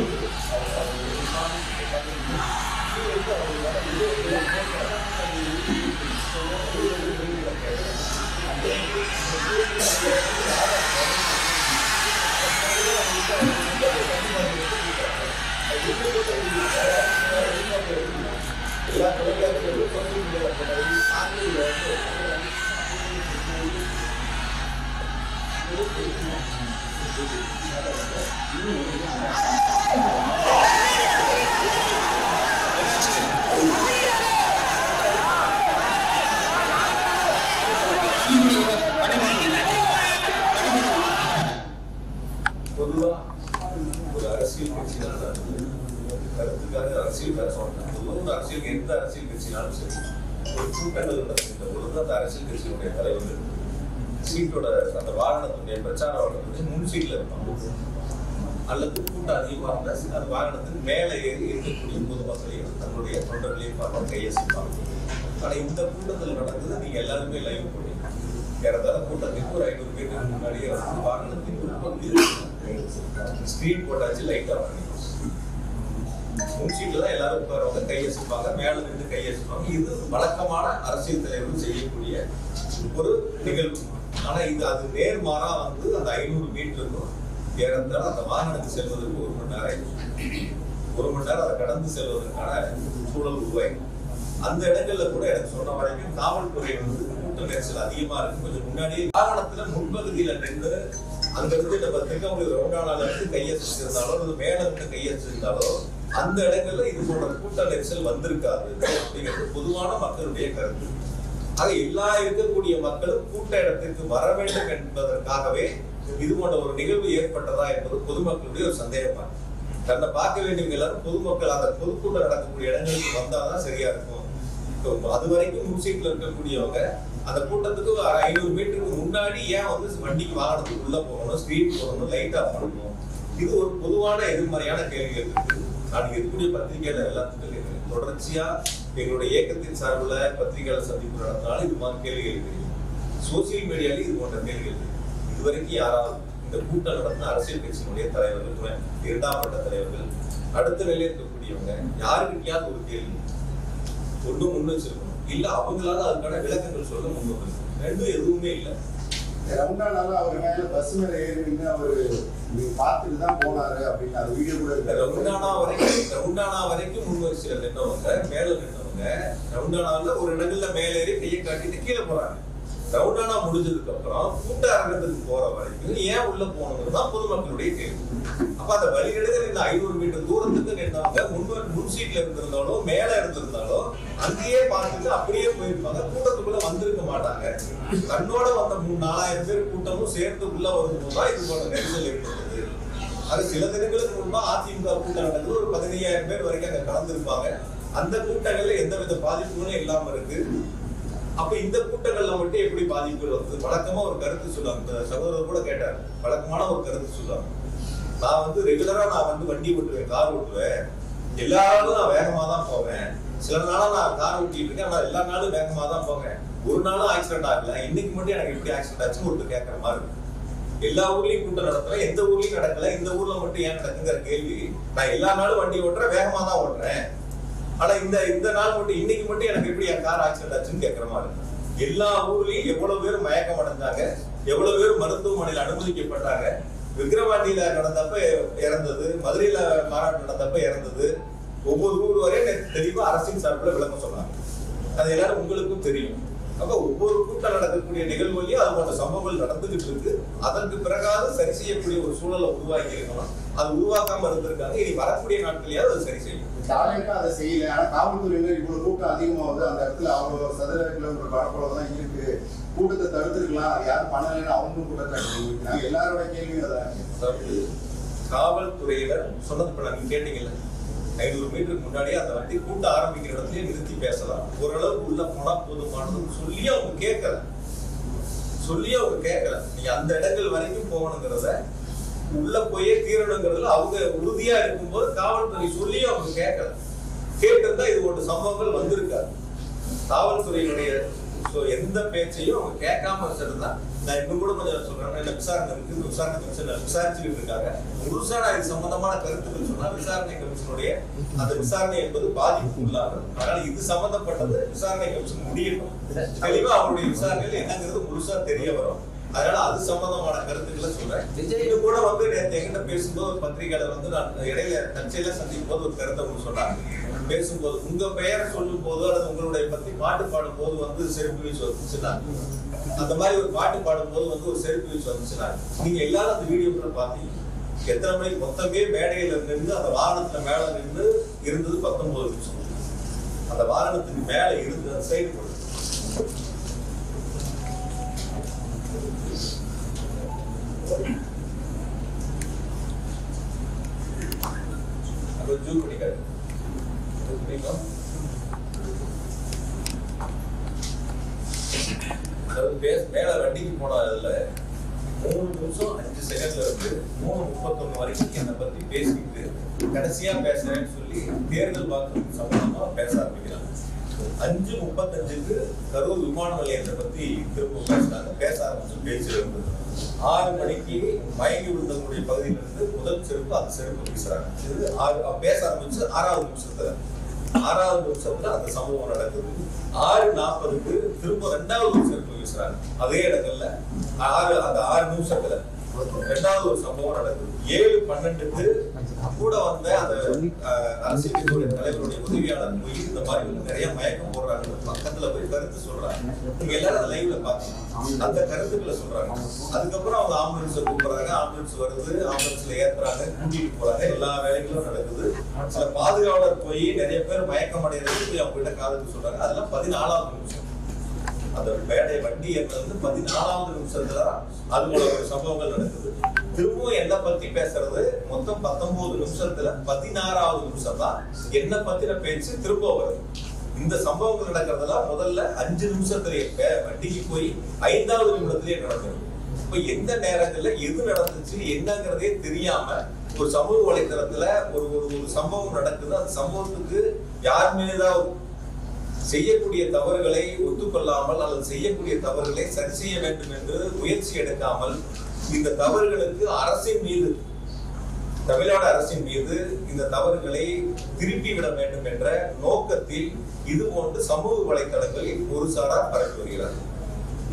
பொதுவா ஒரு அரசியல் கட்சினால கருத்துக்காக அரசியல் ஒரு அரசியல் எந்த அரசியல் கட்சினாலும் சரி ஒரு கூட்டங்கள் நடக்கின்ற பொழுது அந்த அரசியல் கட்சியினுடைய தலைவர்கள் சீட்டோட அந்த வாகனத்துடைய பிரச்சார வாகனத்துடைய முன் சீட்ல இருப்பாங்க. அல்லது கூட்டம் அதிகமாக இருந்தால் அந்த வாகனத்துக்கு மேலே ஏறி இருக்கக்கூடிய பொதுமக்களையும் தன்னுடைய தொண்டர்களையும் பார்த்து கையசிப்பாங்க. ஆனா இந்த கூட்டத்தில் நடந்தது நீங்க எல்லாருமே லைவ் போட்டீங்க. ஏறதால கூட்டத்துக்கு ஒரு 500 பேருக்கு முன்னாடியே வந்து வாகனத்தின் ஸ்கிரீன் போட்டாச்சு, லைட்டா பண்ணி முன்சீட்ல தான் எல்லாரும் உட்காரவங்க கையசிப்பாங்க, மேல நின்று கையசிப்பாங்க. இது வழக்கமான அரசியல் தலைவர்கள் செய்யக்கூடிய ஒரு நிகழ்வு. ஆனா இது அது நேர்மாறா வந்து அந்த 500 மீட்டருக்கும் ஏறத்தால் அந்த வாகனத்துக்கு செல்வதற்கு 1 மணி நேரம் அதை கடந்து செல்வதற்கான சூழல் உருவாயிடும். அந்த இடங்கள்ல கூட எனக்கு சொன்ன வரைக்கும் காவல்துறை வந்து கூட்ட நெரிசல் அதிகமா இருக்கு. கொஞ்சம் முன்னாடியே வாகனத்துல முன்பகுதியில நின்று அங்க இருந்து நம்ம திருக்கம்பி ரவுண்டானால இருந்து கையசிச்சிருந்தாலோ அல்லது மேல இருந்து கையசிச்சிருந்தாலோ அந்த இடங்கள்ல இது போன்ற கூட்ட நெரிசல் வந்திருக்காது அப்படிங்கிறது பொதுவான மக்களுடைய கருத்து. ஆக எல்லா இருக்கக்கூடிய மக்களும் கூட்ட இடத்திற்கு வர வேண்டும் என்பதற்காகவே இது போன்ற ஒரு நிகழ்வு ஏற்பட்டதா என்பது பொதுமக்களுடைய ஒரு சந்தேகமா. தன்னை பார்க்க வேண்டியவங்க எல்லாரும் பொதுமக்கள் அந்த பொதுக்கூட்டம் நடக்கக்கூடிய இடங்களுக்கு வந்தாதான் சரியா இருக்கும். அது வரைக்கும் முன்சீட்ல இருக்கக்கூடியவங்க அந்த கூட்டத்துக்கு 500 மீட்டருக்கு முன்னாடி ஏன் வந்து வண்டிக்கு வாகனத்துக்கு உள்ள போகணும், ஸ்கிரீன் போடணும், லைட் ஆஃப் பண்ணணும்? இது ஒரு பொதுவான எதிர்மறையான கேள்விகள் இருக்கு. நான் இருக்கக்கூடிய பத்திரிகையாளர் எல்லாத்துக்கும் கேட்கிறேன். தொடர்ச்சியா எங்களுடைய இயக்கத்தின் சார்பில் பத்திரிகையாளர் சந்திப்பு நடத்தினாலும் இது மாதிரி கேள்விகள் தெரியும். சோசியல் மீடியாலே இது போன்ற கேள்விகள் இருக்கு. இதுவரைக்கும் யாராவது இந்த கூட்டம் நடத்தின அரசியல் கட்சியினுடைய தலைவர்கள், 2ஆம் கட்ட தலைவர்கள், அடுத்த நிலையில் இருக்கக்கூடியவங்க யாருக்கிட்டையாவது ஒரு கேள்வி ஒன்று முன் வச்சிருக்கணும், இல்ல அவங்களால அதுக்கான விளக்கங்கள் சொல்ல முன் வந்துருக்கணும். ரெண்டும் எதுவுமே இல்லை. ரவுண்டானால அவர் மேல பஸ் மேல ஏறின்னு அவரு நீங்க பார்த்துட்டு தான் போனாரு அப்படின்னு அது வீடியோ கூட ரவுண்டானா வரைக்கும் முன் வரிசையில நின்றவங்க மேல நின்றவங்க வந்தவங்க ரவுண்டானால ஒரு இடங்கள்ல மேலேறி கையை காட்டிட்டு கீழே போறாங்க. ரவுண்டானா முடிஞ்சதுக்கு அப்புறம் கூட்ட அரங்கத்துக்கு போற வரைக்கும் ஏன் உள்ள போகணுங்கிறது தான் பொதுமக்களுடைய கேள்வி. அப்ப அந்த வழிநெடுகிற இந்த 500 மீட்டர் தூரத்துக்கு நின்றவங்க முன் சீட்ல இருந்திருந்தாலோ மேல இருந்திருந்தாலோ அங்கேயே பார்த்துட்டு அப்படியே போயிருப்பாங்க. கூட்டத்துக்குள்ள வந்திருக்க மாட்டாங்க. தன்னோட வந்த 4000 பேர் கூட்டமும் சேர்ந்து உள்ள வரும்போது தான் இது போல நெரிசல் ஏற்படுது. அது சில தினங்களுக்கு முன்பா அதிமுக கூட்டம் நடக்குது. ஒரு 15000 பேர் வரைக்கும் அங்க கலந்துருப்பாங்க. அந்த கூட்டங்கள்ல எந்தவித பாதிப்புகளும் இல்லாம இருக்கு. அப்ப இந்த கூட்டங்கள்ல மட்டும் எப்படி பாதிப்புகள் வந்து வழக்கமா ஒரு கருத்து சொல்லுவாங்க. இந்த சகோதரர் கூட கேட்டார், வழக்கமான ஒரு கருத்து சொல்லுவாங்க. நான் ரெகுலரா வண்டி ஓட்டுவேன், கார் ஓட்டுவேன். எல்லா நாளும் நான் வேகமா தான் போவேன். சில நாளா நான் கார் ஓட்டிட்டு இருக்கேன், ஆனா எல்லா நாளும் வேகமா தான் போவேன். ஒரு நாளும் ஆக்சிடென்ட் ஆகல. இன்னைக்கு மட்டும் எனக்கு எப்படி ஆக்சிடென்ட் ஆச்சுன்னு ஒருத்தர் கேட்கற மாதிரி இருக்கு. எல்லா ஊர்லயும் கூட்டம் நடத்துறேன், எந்த ஊர்லயும் நடக்கல, இந்த ஊர்ல மட்டும் ஏன் நடக்குங்கிற கேள்வி. நான் எல்லா நாளும் வண்டி ஓட்டுறேன், வேகமா தான் ஓட்டுறேன். ஆனா இந்த நாள் மட்டும் இன்னைக்கு மட்டும் எனக்கு எப்படி என் கார் ஆக்சிடென்ட் ஆச்சுன்னு கேட்கற மாதிரி இருக்கு. எல்லா ஊர்லயும் எவ்வளவு பேர் மயக்கம் அடைஞ்சாங்க, எவ்வளவு பேர் மருத்துவமனையில் அனுமதிக்கப்பட்டாங்க. விக்கிரவாண்டியில நடந்தப்ப இறந்தது, மதுரையில மாநாடு நடந்தப்ப இறந்தது. ஒவ்வொரு ஊர் வரையும் தெளிவா அரசின் சார்பில் விளக்கம் சொன்னாங்க. அது எல்லாரும் உங்களுக்கும் தெரியும். அப்ப ஒவ்வொரு கூட்டம் நடக்கக்கூடிய நிகழ்வுலையும் அது போன்ற சம்பவங்கள் நடந்துகிட்டு இருக்கு. அதற்கு பிறகாவது சரி செய்யக்கூடிய ஒரு சூழலை உருவாக்கி இருக்கணும். அது உருவாக்காம இருந்திருக்காங்க. இனி வரக்கூடிய நாட்களையாவது அது சரி செய்யும். தாலைக்கா அதை செய்யல. ஆனா காவல்துறையினர் இவ்வளவு கூட்டம் அதிகமாகுது, அந்த இடத்துல அவ்வளவு சதுர கிலோமீட்டர் பரப்பளவுதான் இருக்கு, கூட்டத்தை தடுத்துருக்கலாம், அது யாரும் பண்ணலன்னு அவங்களும் கூட்டத்தை எல்லாரோட கேள்வியும் அதான். காவல்துறையினர் சொன்னது இப்ப நீங்க கேட்டீங்கல்ல, 500 மீட்டருக்கு முன்னாடியே அந்த வண்டி கூட்ட ஆரம்பிக்கிற இடத்துலயே நிறுத்தி பேசலாம், ஓரளவுக்கு உள்ள போனா போதுமானது சொல்லி அவங்க கேட்கல. நீங்க அந்த இடங்கள் வரைக்கும் போகணுங்கிறத உள்ள போயே தீரணுங்கிறதுல அவங்க உறுதியா இருக்கும்போது காவல்துறை சொல்லி அவங்க கேட்கல. கேட்டிருந்தா இது ஒரு சம்பவங்கள் வந்திருக்காது. காவல்துறையினுடைய எந்த பேச்சையும் அவங்க கேட்காம வச்சிருந்தா, நான் இன்னும் கூட கொஞ்சம் சொல்றேன், இந்த விசாரணை இருக்கு, விசாரணை கமிஷன் விசாரிச்சுக்கிட்டு இருக்காங்க. முழுசா நான் இது சம்பந்தமான கருத்துக்கள் சொன்னா விசாரணை கமிஷனுடைய அந்த விசாரணை என்பது பாதிப்பு இல்லாமல், அதனால இது சம்பந்தப்பட்டது விசாரணை கமிஷன் முடியணும். தெளிவா அவருடைய விசாரணையில் என்னங்கிறது முழுசா தெரிய வரும். அதனால அது சம்பந்தமான கருத்துக்களை சொல்றேன். இது கூட நேற்று என்கிட்ட பேசும்போது பத்திரிகையாளர் நான் இடையில தற்செயல சந்திக்கும் போது ஒரு கருத்தை ஒன்று சொன்னாங்க. பேசும்போது உங்க பெயரை சொல்லும் போது அல்லது உங்களுடைய பத்தி பாட்டு பாடும் போது செருப்பு வீச்சு வந்துச்சுன்னா, அந்த மாதிரி ஒரு பாட்டு பாடும் போது ஒரு செருப்பு வீச்சு வந்துச்சுன்னா, நீங்க எல்லாரும் அந்த வீடியோக்குள்ள பாத்தீங்க. எத்தனை மணிக்கு மொத்தமே மேடையில நின்று அந்த வாகனத்துல மேல நின்று இருந்தது 19 நிமிஷம். அந்த வாகனத்துக்கு மேல இருந்து அந்த சைடு போடுது. ஜூம் பண்ணிக்காரு. மேல வண்டிக்கு போனதுல 3 நிமிஷம் 5 செகண்ட்ல இருந்து 3:31 வரைக்கும் என்னை பத்தி பேசிக்கிட்டு கடைசியா பேசுறேன்னு சொல்லி தேர்தல் வாக்கு சம்பந்தமா பேச ஆரம்பிக்கிறாங்க. 5:35க்கு கரூர் விமான நிலையத்தை பத்தி திரும்ப பேசுறாங்க. பேச ஆரம்பிச்சு பேச்சு இருந்தது. 6 மணிக்கு மயங்கி விழுந்தவங்களுடைய பகுதியிலிருந்து முதல் செருப்பு அந்த செருப்பு வீசுறாங்க. இது பேச ஆரம்பிச்சு 6வது நிமிஷத்துல அந்த சம்பவம் நடக்குது. 6:40க்கு திரும்ப 2வது செருப்பு வீசுறாங்க. அதே இடங்கள்ல அந்த 6 நிமிஷத்துல 2வது ஒரு சம்பவம் நடக்குது. 7:12க்கு கூட வந்த அந்த அரசியல் தலைவருடைய உதவியாளர் போய் இந்த மாதிரி நிறைய மயக்கம் போடுறாங்க, பக்கத்துல போய் கருத்து சொல்றாங்க. நீங்க எல்லாரும் அந்த லைவ்ல பாத்தீங்க, அந்த கருத்துக்களை சொல்றாங்க. அதுக்கப்புறம் அவங்க ஆம்புலன்ஸை கூப்பிடுறாங்க, ஆம்புலன்ஸ் வருது, ஆம்புலன்ஸ்ல ஏத்துறாங்க, கூட்டிட்டு போறாங்க, எல்லா வேலைகளும் நடக்குது. சில பாதுகாவலர் போய் நிறைய பேர் மயக்கம் அடைகிறதுக்கு அவங்க கிட்ட காதுக்கு சொல்றாங்க. அதெல்லாம் 14வது நிமிஷம். அந்த வேடை வண்டி என்பது 14வது நிமிஷத்துல அது போல ஒரு சம்பவங்கள் நடக்குது. திரும்பவும் என்ன பத்தி பேசுறது மொத்தம் 19 நிமிஷத்துல 16வது நிமிஷம் தான் என்ன பத்தின பேச்சு திரும்ப வருது. இந்த சம்பவங்கள் நடக்கிறதெல்லாம் முதல்ல 5 நிமிஷத்துலயே வண்டிக்கு போய் 5வது நிமிடத்திலேயே நடக்குது. இப்ப எந்த நேரங்கள்ல எது நடந்துச்சு என்னங்கிறதே தெரியாம ஒரு சமூக வலைத்தளத்துல ஒரு சம்பவம் நடக்குது. அந்த சம்பவத்துக்கு யார் மீதாவது செய்யக்கூடிய தவறுகளை ஒத்துக்கொள்ளாமல் அல்லது செய்யக்கூடிய தவறுகளை சரி செய்ய வேண்டும் என்று முயற்சி எடுக்காமல் இந்த தவறுகளுக்கு அரசின் மீது, தமிழ்நாடு அரசின் மீது இந்த தவறுகளை திருப்பி விட வேண்டும் என்ற நோக்கத்தில் இது போன்று சமூக வலைத்தளங்களில் ஒரு சாரார் பரப்பி வருகிறார்.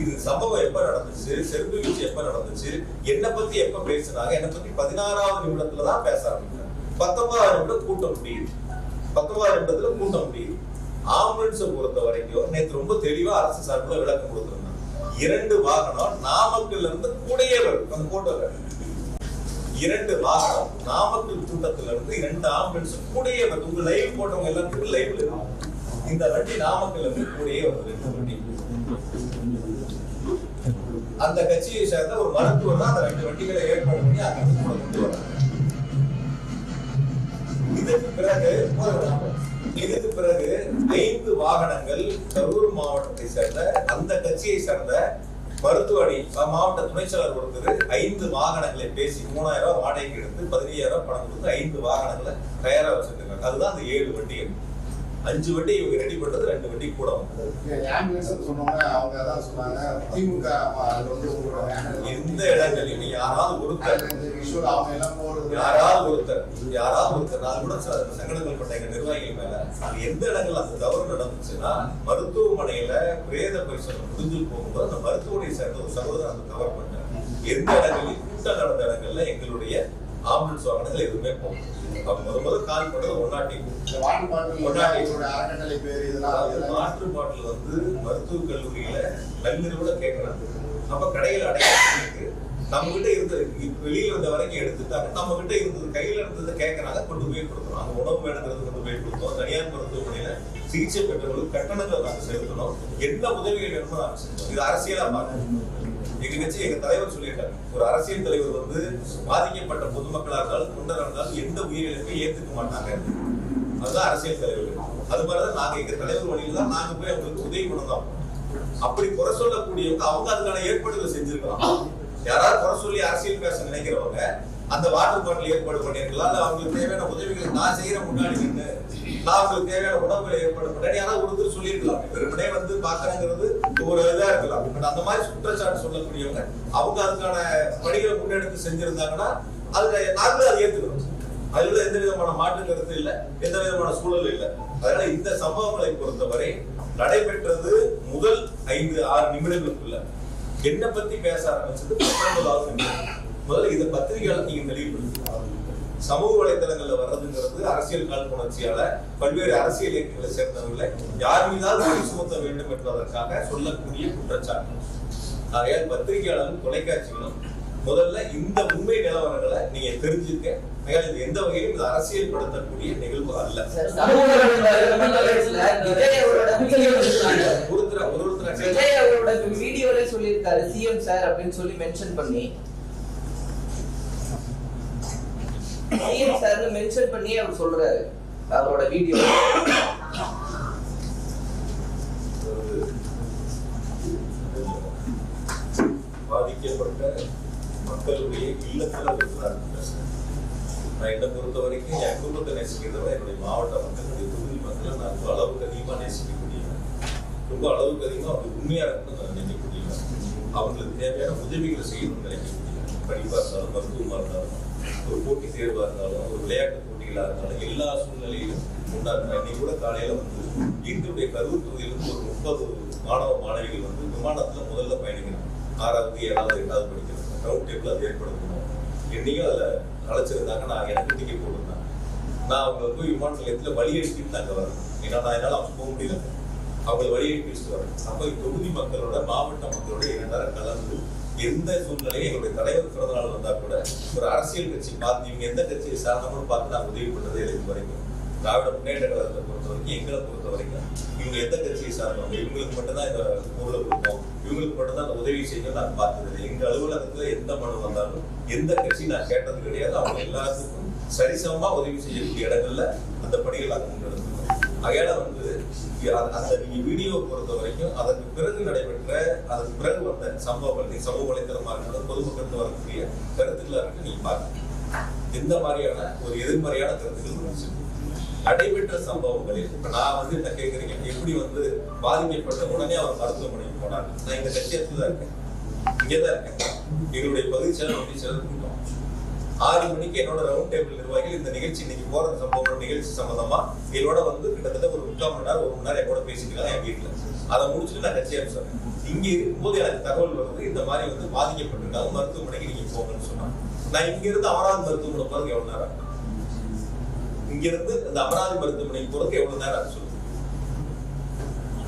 இது சம்பவம் எப்ப நடந்துச்சு, செருப்பு வீச்சு எப்ப நடந்துச்சு, என்னை பத்தி எப்ப பேசினாங்க, என்னை பத்தி 16வது நிமிடத்துலதான் பேச ஆரம்பிக்கிறாங்க. 19வது நிமிடம் கூட்டம் முடியுது. 19வது நிமிடத்துல கூட்டம் முடியுது. ஆம்புலன்ஸை பொறுத்த வரைக்கும் நேற்று ரொம்ப தெளிவா அரசு சார்பில் விளக்கம் கொடுத்திருந்தாங்க. 2 வாகனம் நாமக்கல்ல இருந்து கூடயே வரும். அந்த போட்டோல 2 வாகனம் நாமக்கல் கூட்டத்துல இருந்து 2 ஆம்புலன்ஸ் கூடயே வருது. உங்க லைவ் போட்டவங்க எல்லாத்துக்கும் லைவ்ல இருக்கும். இந்த வண்டி நாமக்கல்ல இருந்து கூடயே வருது. 2 வண்டி. அந்த கட்சியை சேர்ந்த ஒரு மருத்துவர் தான் அந்த 2 வண்டிகளை ஏற்பாடு பண்ணி அந்த கூட கொண்டு வராங்க. இதற்கு பிறகு 5 வாகனங்கள் கரூர் மாவட்டத்தை சேர்ந்த அந்த கட்சியை சேர்ந்த மருத்துவ அணி மாவட்ட துணை செயலர் ஒருத்தர் 5 வாகனங்களை பேசி 3000 ரூபாய் வாடகைக்கு எடுத்து 15000 பணம் கொடுத்து 5 வாகனங்களை தயாரா வச்சிருக்காங்க. அதுதான் அந்த 7 வண்டிகள். 5 வண்டி இவங்க ரெடி பண்றது, 2 வண்டி கூட எந்த இடங்களையும் யாராவது ஒருத்தர் நான் கூட சங்கடங்கள் பட்ட எங்க நிர்வாகிகள் மேல எந்த இடங்கள் அந்த தவறு நடந்துச்சுன்னா மருத்துவமனையில பிரேத பரிசோதனை முடிஞ்சு போகும்போது அந்த மருத்துவமனையை சேர்ந்த ஒரு சகோதரர் அந்த தவறு பண்ணார். எந்த இடங்களில் கூட்டம் நடந்த இடங்கள்ல எங்களுடைய ஆம்புலன்ஸ் வாகனங்கள் எதுவுமே போகும். முதல் கால் பண்றது வாட்டர் பாட்டில் வந்து மருத்துவ கல்லூரியில நள்ளிரவுல கேட்கறாங்க. நம்ம கடையில் அடையாளத்துக்கு நம்ம கிட்ட இருந்தது வெளியில இருந்த வரைக்கும் எடுத்துட்டாங்க. நம்ம கிட்ட இருந்தது கையில இருந்ததை கேட்கறாங்க, கொண்டு போய் கொடுக்கணும். அந்த உணவு வேணுங்கிறது கொண்டு போய் கொடுத்தோம். தனியார் மருத்துவமனையில சிகிச்சை பெற்றவர்களுக்கு கட்டணங்களை நாங்க செலுத்தணும். என்ன உதவிகள் வேணுமோ நாங்க செலுத்தணும். இது அரசியலா பார்க்கணும். எங்க கட்சி எங்க தலைவர் சொல்லியிருக்காரு, ஒரு அரசியல் தலைவர் வந்து பாதிக்கப்பட்ட பொதுமக்களா இருந்தாலும் தொண்டரா இருந்தாலும் எந்த உயிரிழப்பையும் ஏத்துக்க மாட்டாங்க. அதுதான் அரசியல் தலைவர். அது மாதிரிதான் நாங்க எங்க தலைவர் வழியில தான் நாங்க போய் அவங்களுக்கு உதவி பண்ணதான். அப்படி குறை சொல்லக்கூடியவங்க அவங்க அதுக்கான ஏற்பாடுகளை செஞ்சிருக்கலாம். யாராவது குறை சொல்லி அரசியல் பேச நினைக்கிறவங்க அந்த வாட்டர் பாட்டில் ஏற்பாடு பண்ணிருக்கலாம். இல்ல அவங்களுக்கு தேவையான உதவிகளை நான் செய்யற முன்னாடி நின்று நான் அவங்களுக்கு தேவையான உணவுகளை ஏற்பாடு பண்ணேன் யாராவது ஒருத்தர் சொல்லியிருக்கலாம். வெறுமனே வந்து பாக்குறங்கிறது ஒரு இதா இருக்கலாம். பட் அந்த மாதிரி குற்றச்சாட்டு சொல்லக்கூடியவங்க அவங்க அதுக்கான பணிகளை முன்னெடுத்து செஞ்சிருந்தாங்கன்னா அதுல நாங்களும் அதை ஏத்துக்கிறோம். அதுல எந்த விதமான மாற்று கருத்து இல்லை, எந்த விதமான சூழல் இல்லை. அதனால இந்த சம்பவங்களை பொறுத்தவரை நடைபெற்றது முதல் 5-6 நிமிடங்களுக்குள்ள என்ன பத்தி பேச ஆரம்பிச்சது 19வது நிமிடம். முதல்ல இந்த பத்திரிகையாளர் நீங்க தெளிவுபடுத்தி சமூக வலைதளங்கள்ல வர்றதுங்கிறது அரசியல் காழ்ப்புணர்ச்சியால பல்வேறு அரசியல் இயக்கங்களை சேர்ந்தவர்களை யார் மீதாவது வழி சுமத்த வேண்டும் என்பதற்காக சொல்லக்கூடிய குற்றச்சாட்டு. ஆகையால் பத்திரிகையாளரும் தொலைக்காட்சிகளும் முதல்ல இந்த உண்மை நிலவரங்களை நீங்க தெரிஞ்சுக்க. இது எந்த வகையிலும் இது அரசியல் படுத்தக்கூடிய நிகழ்வு அல்ல. வீடியோல சொல்லியிருக்காரு சிஎம் சார் அப்படின்னு சொல்லி மென்ஷன் பண்ணி சிஎம் சார்னு மென்ஷன் பண்ணி அவர் சொல்றாரு அவரோட வீடியோ. பாதிக்கப்பட்ட மக்களுடைய இல்லத்துல இருக்கிறார். நான் என்னை பொறுத்த வரைக்கும் என் குடும்பத்தை நேசிக்கிறத என்னுடைய மாவட்ட மக்களுடைய தொகுதி மக்களை நான் ரொம்ப அளவுக்கு அதிகமா நேசிக்கக்கூடியவன். ரொம்ப அளவுக்கு அதிகமா அவங்க உண்மையா இருக்கணும்னு நான் நினைக்கக்கூடியவன். அவங்களுக்கு தேவையான உதவிகளை செய்யணும்னு நினைக்கக்கூடியவன். படிப்பா இருந்தாலும், மருத்துவமா இருந்தாலும், ஒரு போட்டி தேர்வா இருந்தாலும், ஒரு விளையாட்டு போட்டிகளா இருந்தாலும் எல்லா சூழ்நிலையிலும் உண்டாக்குறேன். இன்னைக்கு கூட காலையில வந்து வீட்டுடைய கரூர் தொகுதியிலிருந்து ஒரு 30 மாணவ மாணவிகள் வந்து விமானத்துல முதல்ல பயணிக்கிறாங்க. 6வது 7வது 8வது படிக்கிறாங்க. ரவுண்ட் டேபிள் அது ஏற்படுத்தணும். என்னையும் அதுல அழைச்சிருந்தாங்க. நான் எனக்கு டிக்கெட் போட்டிருந்தேன். நான் அவங்க போய் விமான நிலையத்துல வழி அனுப்பிட்டு நாங்க வரேன். ஏன்னா நான் என்னால அவங்க போக முடியல. அவங்களை வழி அனுப்பிட்டு வரேன். அப்ப தொகுதி மக்களோட மாவட்ட மக்களோட 2 நேரம் கலந்து எந்த சூழ்நிலையும் எங்களுடைய தலைவர் பிறந்த நாள் வந்தா கூட ஒரு அரசியல் கட்சி பார்த்து இவங்க எந்த கட்சியை சார்ந்தவங்களும் பார்த்து நான் உதவி பண்ணதே இது வரைக்கும். திராவிட முன்னேற்ற கழகத்தை பொறுத்த வரைக்கும் எங்களை பொறுத்த வரைக்கும் இவங்க எந்த கட்சியை சார்ந்தவங்க இவங்களுக்கு மட்டும்தான் இந்த பொருளை கொடுப்போம், இவங்களுக்கு மட்டும்தான் அந்த உதவி செய்யணும் நான் பார்த்தது. எங்க அலுவலகத்துல எந்த மனு வந்தாலும் எந்த கட்சி நான் கேட்டது கிடையாது. அவங்க எல்லாத்துக்கும் சரிசமமா உதவி செய்யக்கூடிய இடங்கள்ல அந்த பணிகள் நாங்கள் முன்னெடுத்துக்கணும். அகையால வந்து அந்த நீங்க வீடியோ பொறுத்த வரைக்கும் அதற்கு பிறகு நடைபெற்ற அதற்கு பிறகு வந்த சம்பவங்கள் சமூக வலைத்தளமா இருக்கணும், பொதுமக்களுக்கு வரக்கூடிய கருத்துக்களா இருக்கு. நீங்க பாருங்க எந்த மாதிரியான ஒரு எதிர்மறையான கருத்துக்கள் நடைபெற்ற சம்பவங்களில். இப்ப நான் வந்து என்ன கேட்கறீங்க, எப்படி வந்து பாதிக்கப்பட்ட உடனே அவர் மருத்துவமனைக்கு போனாங்க. நான் இந்த கட்சியத்துல தான் இருக்கேன், இங்கேதான் இருக்கேன். எங்களுடைய பகுதி செயலர் கூட்டம் 6 மணிக்கு என்னோட ரவுண்ட் டேபிள் நிர்வாகிகள் இந்த நிகழ்ச்சி இன்னைக்கு போற சம்பவம் நிகழ்ச்சி சம்பந்தமா என்னோட வந்து கிட்டத்தட்ட ஒரு 3/4 மணி நேரம் 1 மணி நேரம் கூட பேசிக்கலாம் என் வீட்டுல. அதை முடிச்சுட்டு நான் கட்சியாரு சொன்னேன். இங்க இருக்கும்போது எனக்கு தகவல் வருது இந்த மாதிரி வந்து பாதிக்கப்பட்டிருக்காங்க, மருத்துவமனைக்கு நீங்க போங்கன்னு சொன்னாங்க. நான் இங்க இருந்து அமராவதி மருத்துவமனை போறதுக்கு எவ்வளவு நேரம், இங்க இருந்து இந்த அமராவதி மருத்துவமனைக்கு போறதுக்கு எவ்வளவு நேரம் சொல்லுங்க.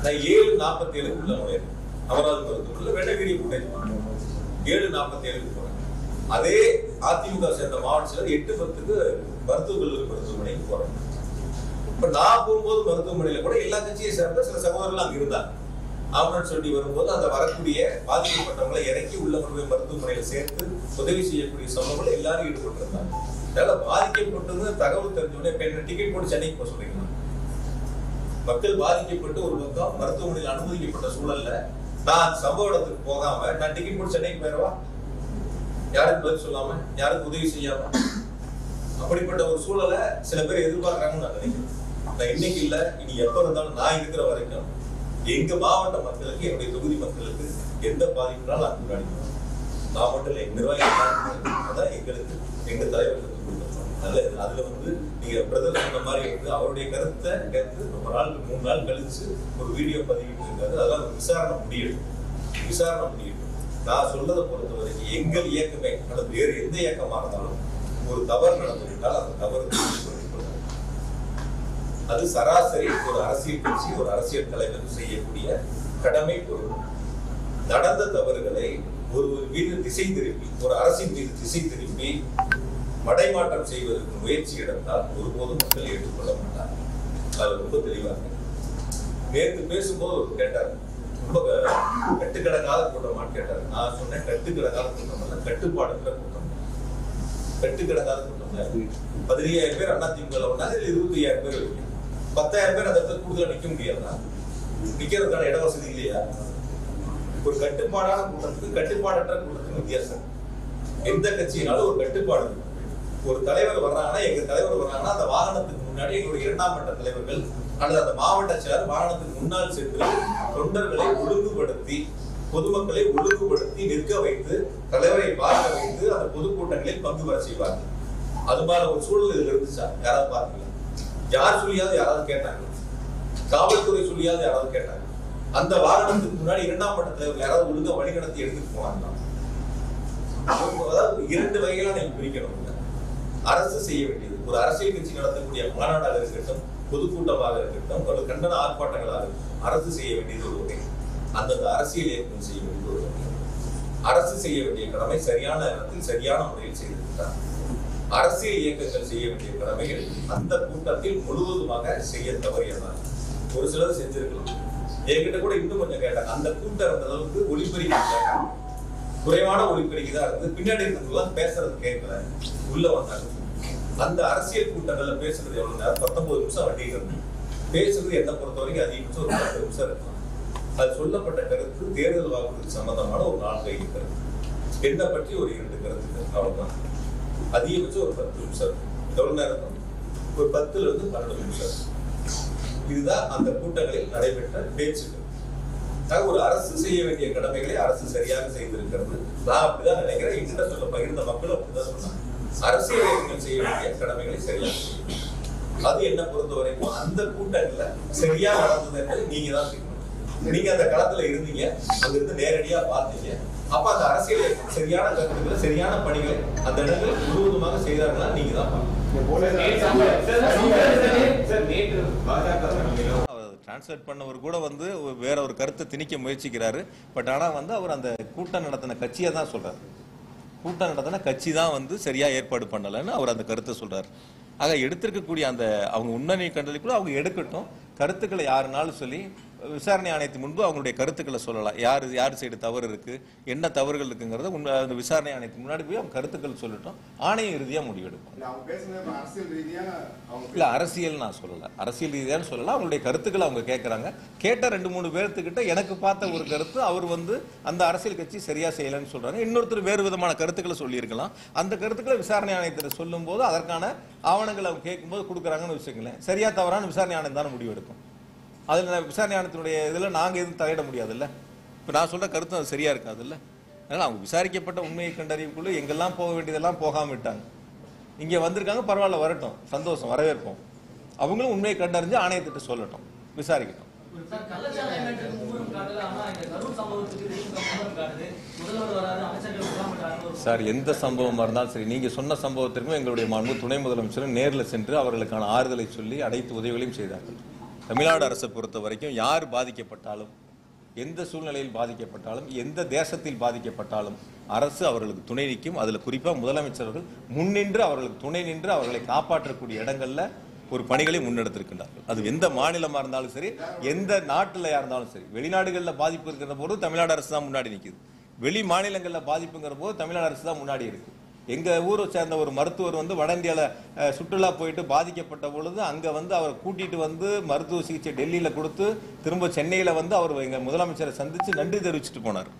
நான் 7:47 உள்ள நுழையிறேன். அமராவதி மருத்துவமனையில் வெள்ளகிரி ஃபுட்டேஜ் 7:47 போறேன். அதே அதிமுக சேர்ந்த மாவட்ட செயலர் 8:10 மருத்துவக் கல்லூரி மருத்துவமனைக்கு போறேன். இப்ப நான் போகும்போது மருத்துவமனையில கூட எல்லா கட்சியை சேர்ந்த சில சகோதரர்கள் அங்க இருந்தாங்க. ஆம்புலன்ஸ் சொல்லி வரும்போது அந்த வரக்கூடிய பாதிக்கப்பட்டவங்களை இறக்கி உள்ள கொண்டு மருத்துவமனையில சேர்த்து உதவி செய்யக்கூடிய சமூகங்கள் எல்லாரும் ஈடுபட்டிருந்தாங்க. அதனால பாதிக்கப்பட்டது தகவல் தெரிஞ்சோடனே இப்ப டிக்கெட் போட்டு சென்னைக்கு போக சொல்றீங்களா? மக்கள் பாதிக்கப்பட்டு ஒரு பக்கம் மருத்துவமனையில் அனுமதிக்கப்பட்ட சூழல்ல நான் சம்பவ இடத்துக்கு போகாம நான் டிக்கெட் போட்டு சென்னைக்கு போயிடவா? யாருக்கு பதில் சொல்லாம, யாருக்கு உதவி செய்யாம, அப்படிப்பட்ட ஒரு சூழலை சில பேர் எதிர்பார்க்கறாங்கன்னு நான் நினைக்கிறேன். நான் இன்னைக்கு இல்ல, இனி எப்ப இருந்தாலும் நான் இருக்கிற வரைக்கும் எங்க மாவட்ட மக்களுக்கு, என்னுடைய தொகுதி மக்களுக்கு எந்த பாதிப்புனாலும் நான் முன்னாடி நான் மட்டும் இல்லை, நிர்வாகிகள் அதான் எங்களுக்கு எங்க தலைவர்களுக்கு கொடுத்துருக்கோம். அதுல நீங்க பிரதர் சொன்ன மாதிரி அவருடைய கருத்தை கேட்டு ரொம்ப நாள் 3 நாள் கழிச்சு ஒரு வீடியோ பதிவிட்டு இருக்காரு. அதெல்லாம் விசாரணை முடியட்டும். நான் சொல்றதை பொறுத்த வரைக்கும் எங்கள் இயக்கமே அல்லது வேறு எந்த இயக்கமா இருந்தாலும் ஒரு தவறு நடந்துவிட்டால் அந்த தவறு அது சராசரி ஒரு அரசியல் கட்சி, ஒரு அரசியல் தலைவர் செய்யக்கூடிய கடமை பொருள். நடந்த தவறுகளை ஒரு மீது திசை திருப்பி, ஒரு அரசின் மீது திசை திருப்பி மடைமாற்றம் செய்வதற்கு முயற்சி எடுத்தால் ஒருபோதும் மக்கள் ஏற்றுக்கொள்ள மாட்டார். அது ரொம்ப தெளிவாக நேற்று பேசும்போது கேட்டார், ரொம்ப கட்டுக்கடங்காத கூட்டமான்னு கேட்டார். நான் சொன்னேன், கட்டுக்கடங்காத கூட்டம் அல்ல, கட்டுப்பாடுங்கிற கூட்டம். கட்டுக்கடங்காத கூட்டம் 15,000 பேர் அதிமுக ஒன்னாங்க, 25,000 பேர் வைக்கும். 10,000 பேர் அந்த இடத்துல கூடுதலா நிக்க முடியாதா? நிக்கிறதுக்கான இட வசதி இல்லையா? ஒரு கட்டுப்பாடான கூட்டத்துக்கு கட்டுப்பாடற்ற கூட்டத்துக்கு வித்தியாசம். எந்த கட்சியினாலும் ஒரு கட்டுப்பாடு. ஒரு தலைவர் வர்றாங்கன்னா, எங்க தலைவர் வர்றாங்கன்னா அந்த வாகனத்துக்கு முன்னாடி எங்களுடைய 2ஆம் மட்ட தலைவர்கள் அல்லது அந்த மாவட்ட செயலர் வாகனத்துக்கு முன்னால் சென்று தொண்டர்களை ஒழுங்குபடுத்தி, பொதுமக்களை ஒழுங்குபடுத்தி நிற்க வைத்து, தலைவரை பார்க்க வைத்து அந்த பொதுக்கூட்டங்களில் பங்கு பெற செய்வார்கள். அது மாதிரி ஒரு சூழல் இதுல இருந்துச்சா? யாராவது பார்த்தீங்களா? யார் சொல்லியாவது யாராவது கேட்டாங்க? காவல்துறை சொல்லியாவது யாராவது கேட்டாங்க? அந்த வாகனத்துக்கு முன்னாடி 2ஆம் மட்ட தலைவர் யாராவது ஒழுங்கா வழிநடத்தி எடுத்துட்டு போனாங்களா? அதாவது 2 வகைகளா நீங்க பிரிக்கணும். அரசு செய்ய வேண்டியது, ஒரு அரசியல் கட்சி நடத்தக்கூடிய மாநாடாக இருக்கட்டும், பொதுக்கூட்டமாக இருக்கட்டும், ஒரு கண்டன ஆர்ப்பாட்டங்களாக இருக்கட்டும், அரசு செய்ய வேண்டியது ஒரு வகை. அந்தந்த அரசியல் இயக்கம் செய்ய வேண்டியது ஒரு வகை. அரசு செய்ய வேண்டிய கடமை சரியான நேரத்தில் சரியான முறையில் செய்திருக்கிறார். அரசியல் இயக்கங்கள் செய்ய வேண்டிய கடமைகள் அந்த கூட்டத்தில் முழுவதுமாக செய்ய தவறியதான். ஒரு சிலர் செஞ்சிருக்கலாம். என்கிட்ட கூட இன்னும் கொஞ்சம் கேட்டாங்க, அந்த கூட்டம் அந்த அளவுக்கு ஒளிபெருக்கி குறைவான ஒளிபெருக்கி தான் இருந்து, பின்னாடி இருக்கிறதுலாம் பேசுறது கேட்கல, உள்ள வந்தாங்க. அந்த அரசியல் கூட்டங்கள்ல பேசுறது எவ்வளவு நேரம்? 19 நிமிஷம் வண்டியில் இருந்து பேசுறது என்ன பொறுத்த வரைக்கும் அதிகபட்சம் ஒரு 10 நிமிஷம் இருக்கும். அது சொல்லப்பட்ட கருத்து தேர்தல் வாக்குறுதி சம்பந்தமான ஒரு 4-5 கருத்து, என்ன பற்றி ஒரு 2 கருத்துக்கள், அவ்வளவுதான். அதிகபட்சம் ஒரு 10 நிமிஷம் இருக்கும். எவ்வளவு நேரம்? ஒரு 10ல இருந்து 12 நிமிஷம். இதுதான் அந்த கூட்டங்களில் நடைபெற்ற பேச்சுக்கள். ஒரு அரசு செய்ய வேண்டிய கடமைகளை அரசு சரியாக செய்திருக்கிறது. நான் அப்படிதான் நினைக்கிறேன். என்கிட்ட சொல்ல பகிர்ந்த மக்களும் அப்படிதான் சொன்னாங்க. அரசியல் இயக்கங்கள் செய்ய வேண்டிய கடமைகளை சரியாக செய்யும். அது என்ன பொறுத்த வரைக்கும் அந்த கூட்டங்கள்ல சரியா நடந்தது என்பதை நீங்க தான் செய்யணும். நீங்க அந்த களத்துல இருந்தீங்க, அங்கிருந்து நேரடியா பார்த்தீங்க. அப்ப அந்த அரசியல் இயக்கம் சரியான கருத்துக்களை, சரியான பணிகளை அந்த இடங்கள் முழுவதுமாக செய்தார்களா நீங்க தான் பார்க்கணும். டிரான்ஸ்லேட் பண்ணவர் கூட வேற ஒரு கருத்தை திணிக்க முயற்சிக்கிறாரு. பட் ஆனா அவர் அந்த கூட்டம் நடத்தின கட்சியை தான் சொல்றாரு. கூட்டம் நடத்தின கட்சி தான் சரியா ஏற்பாடு பண்ணலன்னு அவர் அந்த கருத்தை சொல்றாரு. ஆக எடுத்திருக்கக்கூடிய அந்த அவங்க உண்மை கண்டறிக்குள்ள அவங்க எடுக்கட்டும். கருத்துக்களை யாருனாலும் சொல்லி விசாரணை ஆணையத்தின் முன்பு அவங்களுடைய கருத்துக்களை சொல்லலாம். யார் சைடு தவறு இருக்கு, என்ன தவறுகள் இருக்குங்கிறத அந்த விசாரணை ஆணையத்துக்கு முன்னாடி போய் அவங்க கருத்துக்கள் சொல்லட்டும். ஆணையம் இறுதியா முடிவெடுக்கும். இல்ல அரசியல் நான் சொல்லல, அரசியல் ரீதியான்னு சொல்லல. அவங்களுடைய கருத்துக்களை அவங்க கேட்கறாங்க. கேட்ட 2-3 பேர்த்துக்கிட்ட எனக்கு பார்த்த ஒரு கருத்து, அவர் அந்த அரசியல் கட்சி சரியா செய்யலன்னு சொல்றாங்க. இன்னொருத்தர் வேறு விதமான கருத்துக்களை சொல்லியிருக்கலாம். அந்த கருத்துக்களை விசாரணை ஆணையத்தில் சொல்லும் போது அதற்கான ஆவணங்கள் அவங்க கேட்கும்போது கொடுக்குறாங்கன்னு வச்சுக்கங்களேன். சரியா தவறான விசாரணை ஆணையம் தானே முடிவெடுக்கும். அதில் விசாரணை ஆணையத்தினுடைய இதில் நாங்கள் எதுவும் தலையிட முடியாதுல்ல. இப்போ நான் சொல்கிற கருத்து அது சரியாக இருக்காதுல்ல. அதனால் அவங்க விசாரிக்கப்பட்ட உண்மையை கண்டறிவுக்குள்ளே எங்கெல்லாம் போக வேண்டியதெல்லாம் போகாமல் விட்டாங்க. இங்கே வந்திருக்காங்க, பரவாயில்ல, வரட்டும், சந்தோஷம், வரவேற்போம். அவங்களும் உண்மையை கண்டறிஞ்சு ஆணையத்திட்ட சொல்லட்டும், விசாரிக்கட்டும். சார், எந்த சம்பவமாக இருந்தாலும் சரி, நீங்கள் சொன்ன சம்பவத்திற்கும் எங்களுடைய மாண்பு துணை முதலமைச்சரும் நேரில் சென்று அவர்களுக்கான ஆறுதலை சொல்லி அனைத்து உதவிகளையும் செய்தார்கள். தமிழ்நாடு அரசை பொறுத்த வரைக்கும் யார் பாதிக்கப்பட்டாலும், எந்த சூழ்நிலையில் பாதிக்கப்பட்டாலும், எந்த தேசத்தில் பாதிக்கப்பட்டாலும் அரசு அவர்களுக்கு துணை நிற்கும். அதில் குறிப்பாக முதலமைச்சர்கள் முன்னின்று அவர்களுக்கு துணை நின்று அவர்களை காப்பாற்றக்கூடிய இடங்கள்ல ஒரு பணிகளை முன்னெடுத்திருக்கின்றார்கள். அது எந்த மாநிலமா இருந்தாலும் சரி, எந்த நாட்டில் இருந்தாலும் சரி. வெளிநாடுகளில் பாதிப்பு இருக்கிற போது தமிழ்நாடு அரசு தான் முன்னாடி நிற்குது. வெளி மாநிலங்களில் பாதிப்புங்கிற போது தமிழ்நாடு அரசு தான் முன்னாடி இருக்கு. எங்க ஊரை சேர்ந்த ஒரு மருத்துவர் வட இந்தியால சுற்றுலா போயிட்டு பாதிக்கப்பட்ட பொழுது அங்க அவரை கூட்டிட்டு மருத்துவ சிகிச்சை டெல்லியில கொடுத்து திரும்ப சென்னையில அவர் எங்க முதலமைச்சரை சந்திச்சு நன்றி தெரிவிச்சுட்டு போனார்.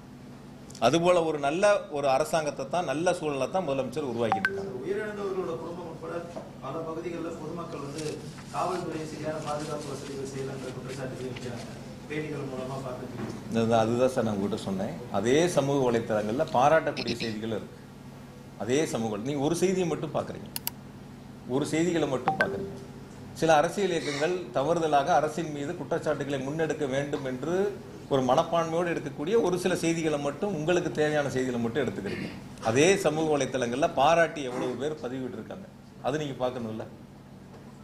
அதுபோல ஒரு நல்ல ஒரு அரசாங்கத்தை தான், நல்ல சூழலை தான் முதலமைச்சர் உருவாக்கி இருக்காங்க. உயிரிழந்தவர்களோட குடும்பம் உட்பட பல பகுதிகளில் பொதுமக்கள் காவல்துறை சரியான பாதுகாப்பு வசதிகள் செய்யலன்ற குற்றச்சாட்டு வைக்கிறாங்க. பேட்டிகள் மூலமா பார்த்து அதுதான் சார் நான் உங்ககிட்ட சொன்னேன். அதே சமூக வலைத்தளங்கள்ல பாராட்டக்கூடிய செய்திகள் இருக்கு. அதே சமூக நீங்க ஒரு செய்தியை மட்டும் பாக்குறீங்க, ஒரு செய்திகளை மட்டும் பாக்குறீங்க. சில அரசியல் இயக்கங்கள் தவறுதலாக அரசின் மீது குற்றச்சாட்டுகளை முன்னெடுக்க வேண்டும் என்று ஒரு மனப்பான்மையோடு எடுக்கக்கூடிய ஒரு சில செய்திகளை மட்டும், உங்களுக்கு தேவையான செய்திகளை மட்டும் எடுத்துக்கிறீங்க. அதே சமூக வலைத்தளங்கள்ல பாராட்டி எவ்வளவு பேர் பதிவிட்டு இருக்காங்க, அது நீங்க பார்க்கணும்ல.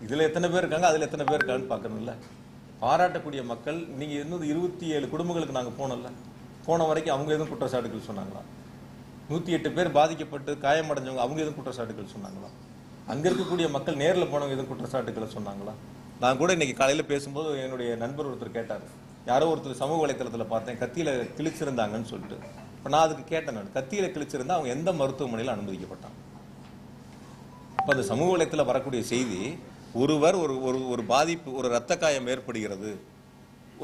இதுல எத்தனை பேர் இருக்காங்க, அதுல எத்தனை பேர் இருக்காங்கன்னு பார்க்கணும்ல. பாராட்டக்கூடிய மக்கள், நீங்க இன்னும் 27 குடும்பங்களுக்கு நாங்க போனோம்ல, போன வரைக்கும் அவங்க எதுவும் குற்றச்சாட்டுகள் சொன்னாங்களா? 108 பேர் பாதிக்கப்பட்டு காயமடைஞ்சவங்க அவங்க எதுவும் குற்றச்சாட்டுகள் சொன்னாங்களா? அங்க இருக்கக்கூடிய மக்கள் நேரில் போனவங்க எதுவும் குற்றச்சாட்டுகளை சொன்னாங்களா? நான் கூட இன்னைக்கு காலையில பேசும்போது என்னுடைய நண்பர் ஒருத்தர் கேட்டார், யாரோ ஒருத்தர் சமூக வலைத்தளத்தில் பார்த்தேன் கத்தியில கிழிச்சிருந்தாங்கன்னு சொல்லிட்டு. இப்போ நான் அதுக்கு கேட்டேன், நான் கத்தியில கிழிச்சிருந்தா அவங்க எந்த மருத்துவமனையில் அனுமதிக்கப்பட்டாங்க? இப்போ அந்த சமூக வலைத்தளத்தில் வரக்கூடிய செய்தி, ஒருவர் ஒரு பாதிப்பு, ஒரு இரத்த காயம் ஏற்படுகிறது,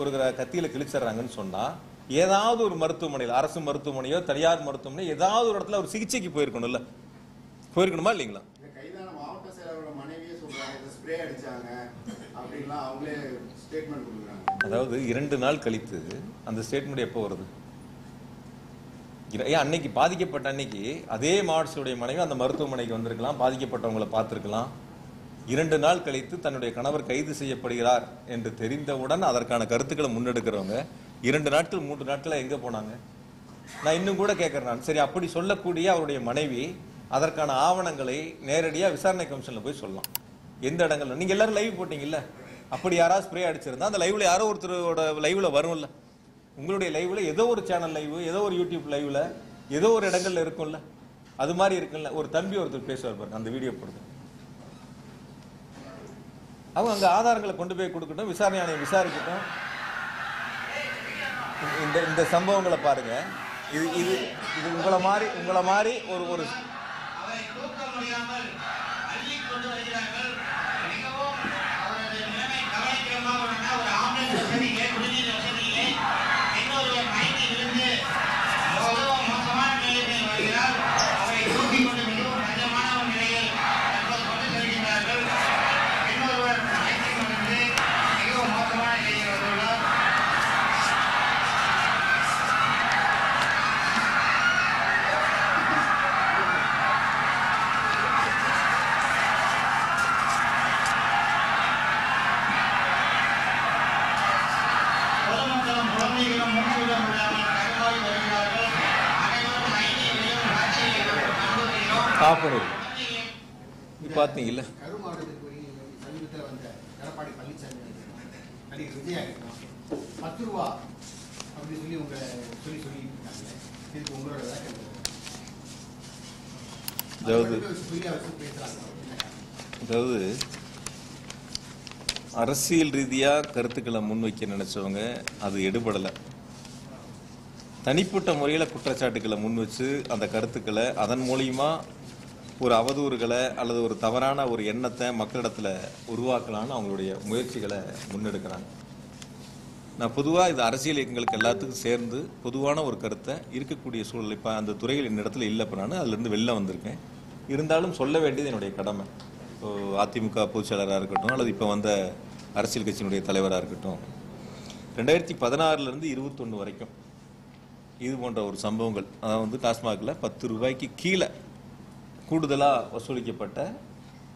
ஒரு கத்தியில கிழிச்சிடறாங்கன்னு சொன்னா ஏதாவது ஒரு மருத்துவமனையில், அரசு மருத்துவமனையோ தனியார் மருத்துவமனையோ ஏதாவது ஒரு இடத்துல ஒரு சிகிச்சைக்கு போயிருக்கணும்ல, போயிருக்கணுமா இல்லைங்களா? கைதான மாவட்ட செயலரோட மனைவியே சொல்றாங்க ஸ்ப்ரே அடிச்சாங்க அப்படின்லாம் அவங்களே ஸ்டேட்மெண்ட் கொடுக்குறாங்க. அதாவது 2 நாள் கழித்து அந்த ஸ்டேட்மெண்ட் எப்போ வருது? அன்னைக்கு பாதிக்கப்பட்ட அன்னைக்கு அதே மாவட்டத்துடைய மனைவி அந்த மருத்துவமனைக்கு வந்திருக்கலாம், பாதிக்கப்பட்டவங்களை பார்த்திருக்கலாம். 2 நாள் கழித்து தன்னுடைய கணவர் கைது செய்யப்படுகிறார் என்று தெரிந்தவுடன் அதற்கான கருத்துக்களை முன்னெடுக்கிறவங்க 2 நாட்கள் 3 நாட்கள் எங்க போனாங்க? நான் இன்னும் கூட கேட்கிறேன், சரி அப்படி சொல்லக்கூடிய அவருடைய மனைவி அதற்கான ஆவணங்களை நேரடியா விசாரணை கமிஷன்ல போய் சொல்லலாம். எந்த இடங்கள்ல நீங்க எல்லாரும் லைவ் போட்டீங்கல்ல, அப்படி யாராவது ஸ்ப்ரே அடிச்சிருந்தா அந்த லைவ்ல யாரோ ஒருத்தரோட லைவ்ல வரும்ல, உங்களுடைய லைவ்ல ஏதோ ஒரு சேனல் லைவ், ஏதோ ஒரு யூடியூப் லைவ்ல ஏதோ ஒரு இடங்கள்ல இருக்கும்ல, அது மாதிரி இருக்குல்ல. ஒரு தம்பி ஒருத்தர் பேசுவார் பாருங்க, அந்த வீடியோ போடுங்க. அவங்க அங்க ஆதாரங்களை கொண்டு போய் கொடுக்கட்டும், விசாரணை ஆணையம் விசாரிக்கட்டும். இந்த சம்பவங்களை பாருங்க. இது இது இது உங்களை மாதிரி ஒரு பாத்தீங்கல்ல. சமீபத்தில் வந்த எடப்பாடி பழனிசாமி நடிகர் விஜயா 10 ரூபா அப்படி சொல்லி சொல்லிட்டு இருக்காங்க. இதுக்கு உங்களோட அதாவது அரசியல் ரீதியா கருத்துக்களை முன்வைக்க நினைச்சவங்க அது எடுபடலை. தனிப்பட்ட முறையில் குற்றச்சாட்டுக்களை முன் வச்சு அந்த கருத்துக்களை அதன் மூலியமா ஒரு அவதூறுகளை அல்லது ஒரு தவறான ஒரு எண்ணத்தை மக்களிடத்துல உருவாக்கலான்னு அவங்களுடைய முயற்சிகளை முன்னெடுக்கிறாங்க. நான் பொதுவாக இது அரசியல் இயக்கங்களுக்கு எல்லாத்துக்கும் சேர்ந்து பொதுவான ஒரு கருத்தை இருக்கக்கூடிய சூழல், இப்போ அந்த துறையில் என்னிடத்துல இல்லை, இப்போ நான் அதுலேருந்து வெளில வந்திருக்கேன். இருந்தாலும் சொல்ல வேண்டியது என்னுடைய கடமை. இப்போ அதிமுக பொதுச் செயலராக இருக்கட்டும் அல்லது இப்போ வந்த அரசியல் கட்சியினுடைய தலைவராக இருக்கட்டும், 2016 21 வரைக்கும் இது போன்ற ஒரு சம்பவங்கள், அதாவது டாஸ்மாகில் 10 ரூபாய்க்கு கீழே கூடுதலாக வசூலிக்கப்பட்ட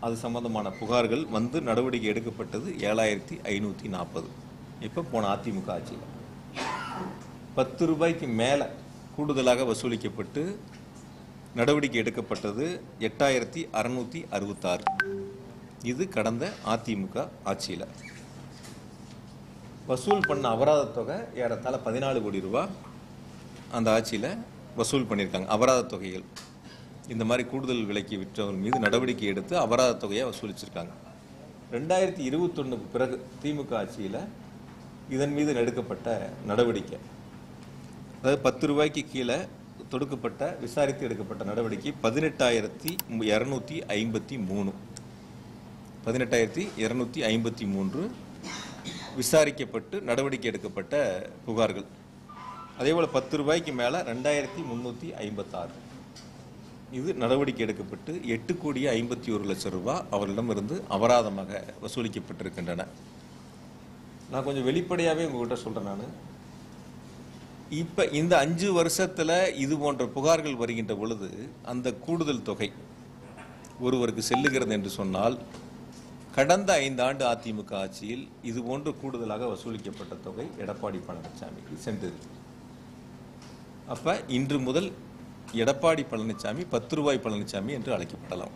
அது சம்பந்தமான புகார்கள் நடவடிக்கை எடுக்கப்பட்டது 7540. இப்போ போன அதிமுக ஆட்சியில் 10 ரூபாய்க்கு மேலே கூடுதலாக வசூலிக்கப்பட்டு நடவடிக்கை எடுக்கப்பட்டது 8666. இது கடந்த அதிமுக ஆட்சியில். வசூல் பண்ண அபராத தொகை ஏறத்தாழ 14 கோடி ரூபாய் அந்த ஆட்சியில் வசூல் பண்ணியிருக்காங்க. அபராத தொகைகள் இந்த மாதிரி கூடுதல் விலைக்கு விற்றவர்கள் மீது நடவடிக்கை எடுத்து அபராத தொகையை வசூலிச்சிருக்காங்க. 2021 பிறகு திமுக ஆட்சியில் இதன் மீது எடுக்கப்பட்ட நடவடிக்கை, அதாவது 10 ரூபாய்க்கு கீழே தொடுக்கப்பட்ட விசாரித்து எடுக்கப்பட்ட நடவடிக்கை 18,253 விசாரிக்கப்பட்டு நடவடிக்கை எடுக்கப்பட்ட புகார்கள். அதேபோல் 10 ரூபாய்க்கு மேலே 2,356 இது நடவடிக்கை எடுக்கப்பட்டு 8,51,00,000 ரூபாய் அவர்களிடமிருந்து அபராதமாக வசூலிக்கப்பட்டிருக்கின்றன. நான் கொஞ்சம் வெளிப்படையாகவே உங்கள்கிட்ட சொல்கிறேன். நான் இப்போ இந்த 5 வருஷத்தில் இது போன்ற புகார்கள் வருகின்ற பொழுது அந்த கூடுதல் தொகை ஒருவருக்கு செல்லுகிறது என்று சொன்னால், கடந்த 5 ஆண்டு அதிமுக ஆட்சியில் இது போன்று கூடுதலாக வசூலிக்கப்பட்ட தொகை எடப்பாடி பழனிசாமிக்கு சென்றது. அப்போ இன்று முதல் எடப்பாடி பழனிசாமி 10 ரூபாய் பழனிசாமி என்று அழைக்கப்படலாம்.